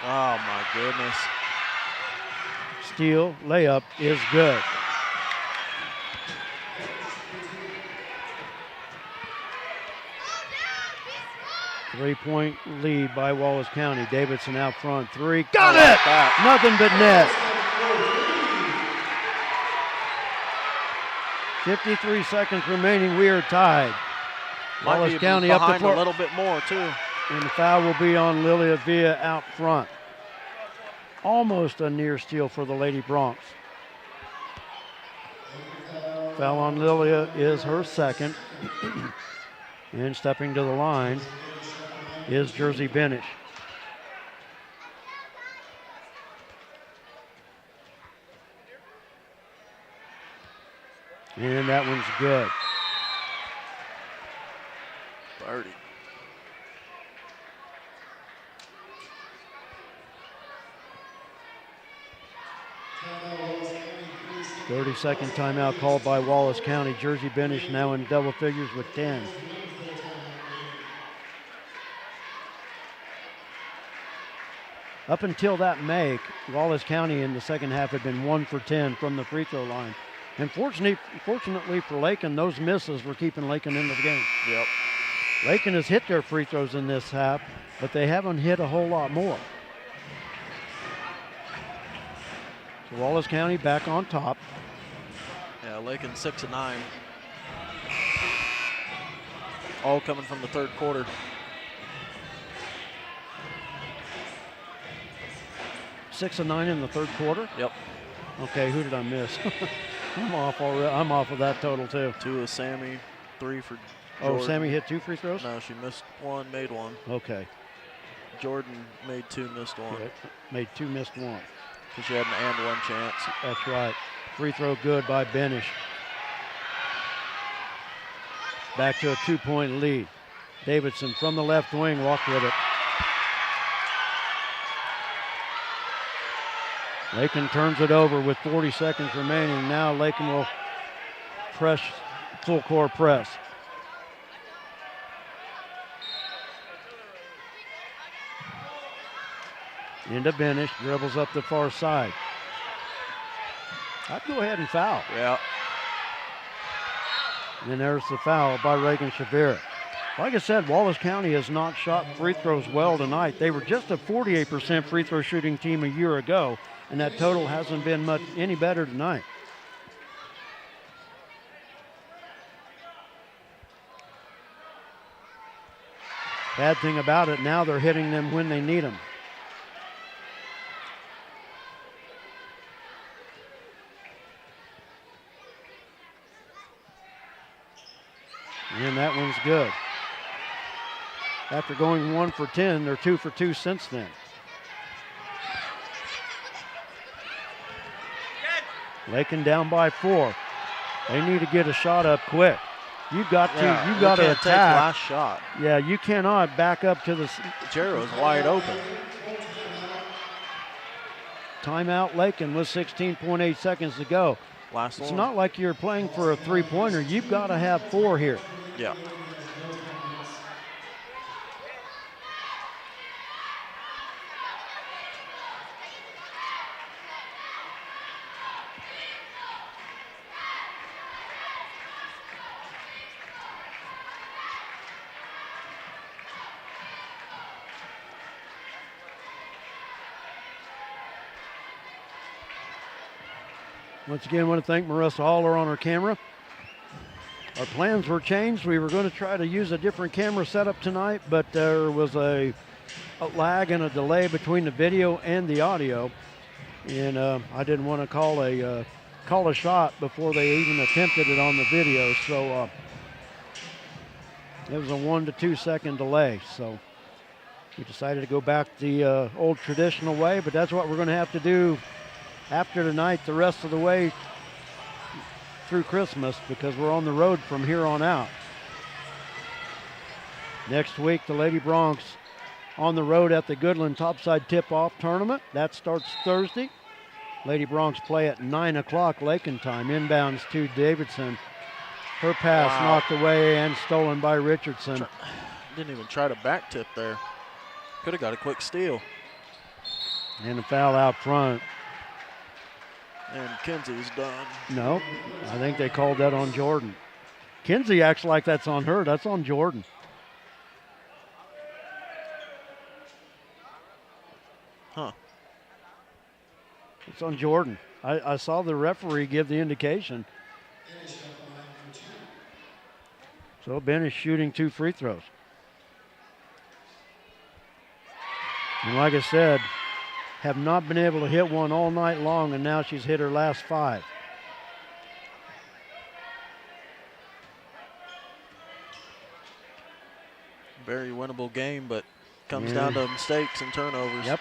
Oh, my goodness. Steal, layup is good. Three-point lead by Wallace County. Davidson out front. Three. Got it! Nothing but net. 53 seconds remaining. We are tied. Wallace County up the floor. A little bit more, too. And the foul will be on Lilia Villa out front. Almost a near steal for the Lady Bronx. Foul on Lilia is her second. And stepping to the line is Jersey Benish. And that one's good. 30. Thirty-second timeout called by Wallace County. Jersey Benish now in double figures with 10. Up until that make, Wallace County in the second half had been 1 for 10 from the free throw line. And fortunately for Lakin, those misses were keeping Lakin in the game. Yep. Lakin has hit their free throws in this half, but they haven't hit a whole lot more. So Wallace County back on top. Yeah, Lakin 6 of 9. All coming from the third quarter. Six of 9 in the third quarter? Yep. Okay, who did I miss? I'm off already. I'm off of that total too. 2 of Sammy, 3 for Jordan. Oh, Sammy hit 2 free throws? No, she missed 1, made 1. Okay. Jordan made 2, missed 1. Okay. Made 2, missed 1. Because she had an and 1 chance. That's right. Free throw good by Benish. Back to a 2-point lead. Davidson from the left wing walked with it. Lakin turns it over with 40 seconds remaining. Now Lakin will press, full court press. Into Benish, dribbles up the far side. I'd go ahead and foul. Yeah. And there's the foul by Reagan Shavira. Like I said, Wallace County has not shot free throws well tonight. They were just a 48% free throw shooting team a year ago, and that total hasn't been much any better tonight. Bad thing about it, now they're hitting them when they need them. And that one's good. After going 1 for 10, they're 2 for 2 since then. Lakin down by 4. They need to get a shot up quick. You've got to attack. Take last shot. Yeah, you cannot back up to the. Jarrow's wide open. Timeout Lakin with 16.8 seconds to go. Last one. It's not like you're playing for a three-pointer. You've got to have 4 here. Yeah. Once again, I want to thank Marissa Haller on our camera. Our plans were changed. We were going to try to use a different camera setup tonight, but there was a lag and a delay between the video and the audio. And I didn't want to call a shot before they even attempted it on the video. So it was a 1 to 2 second delay. So we decided to go back the old traditional way, but that's what we're going to have to do after tonight, the rest of the way through Christmas, because we're on the road from here on out. Next week, the Lady Bronx on the road at the Goodland Topside Tip-Off Tournament. That starts Thursday. Lady Bronx play at 9 o'clock Lakin time. Inbounds to Davidson. Her pass knocked away and stolen by Richardson. Didn't even try to back tip there. Could have got a quick steal. And a foul out front. And Kenzie's done. No, I think they called that on Jordan. Kenzie acts like that's on her. That's on Jordan. Huh. It's on Jordan. I saw the referee give the indication. So Ben is shooting 2 free throws. And like I said, have not been able to hit one all night long, and now she's hit her last 5. Very winnable game, but comes down to mistakes and turnovers. Yep.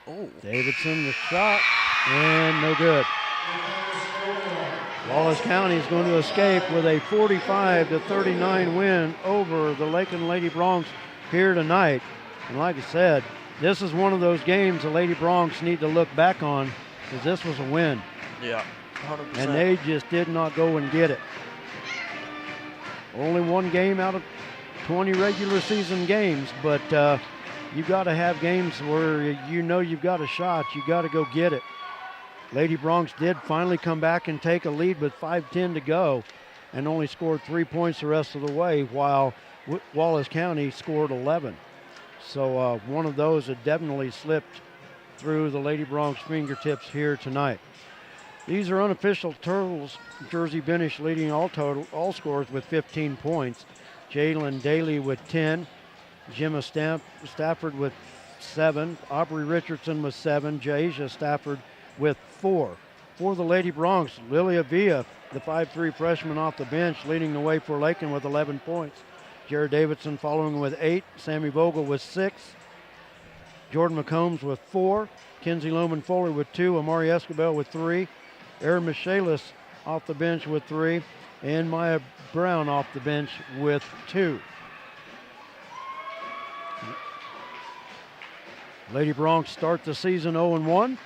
Oh. Davidson, the shot, and no good. Wallace County is going to escape with a 45-39 win over the Lakin Lady Bronx here tonight. And like I said, this is one of those games the Lady Bronx need to look back on, because this was a win. Yeah, 100%. And they just did not go and get it. Only one game out of 20 regular season games, but you've got to have games where you know you've got a shot. You got to go get it. Lady Bronx did finally come back and take a lead with 5:10 to go and only scored 3 points the rest of the way, while Wallace County scored 11. So one of those had definitely slipped through the Lady Bronx fingertips here tonight. These are unofficial totals. Jersey Benish leading all scores with 15 points. Jalen Daly with 10. Gemma Stafford with 7. Aubrey Richardson with 7. Jasia Stafford with 4. For the Lady Bronx, Lilia Villa, the 5'3" freshman off the bench, leading the way for Lakin with 11 points. Jared Davidson following with 8. Sammy Vogel with 6. Jordan McCombs with 4. Kenzie Loman Foley with 2. Amari Escobar with 3. Erin Michaelis off the bench with 3. And Maya Brown off the bench with 2. Lady Bronx start the season 0-1.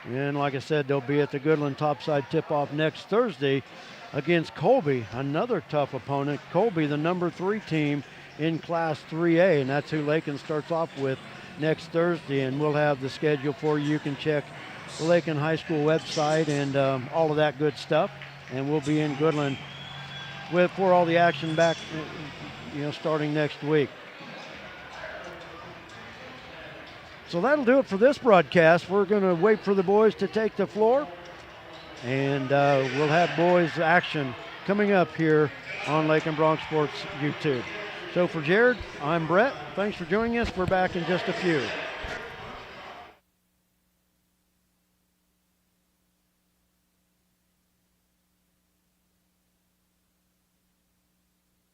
And like I said, they'll be at the Goodland Topside tip-off next Thursday against Colby, another tough opponent. Colby, the number 3 team in Class 3A, and that's who Lakin starts off with next Thursday. And we'll have the schedule for you. You can check the Lakin High School website and all of that good stuff. And we'll be in Goodland for all the action back, starting next week. So that'll do it for this broadcast. We're going to wait for the boys to take the floor, and we'll have boys action coming up here on Lakin Bronx Sports YouTube. So for Jared, I'm Brett. Thanks for joining us. We're back in just a few.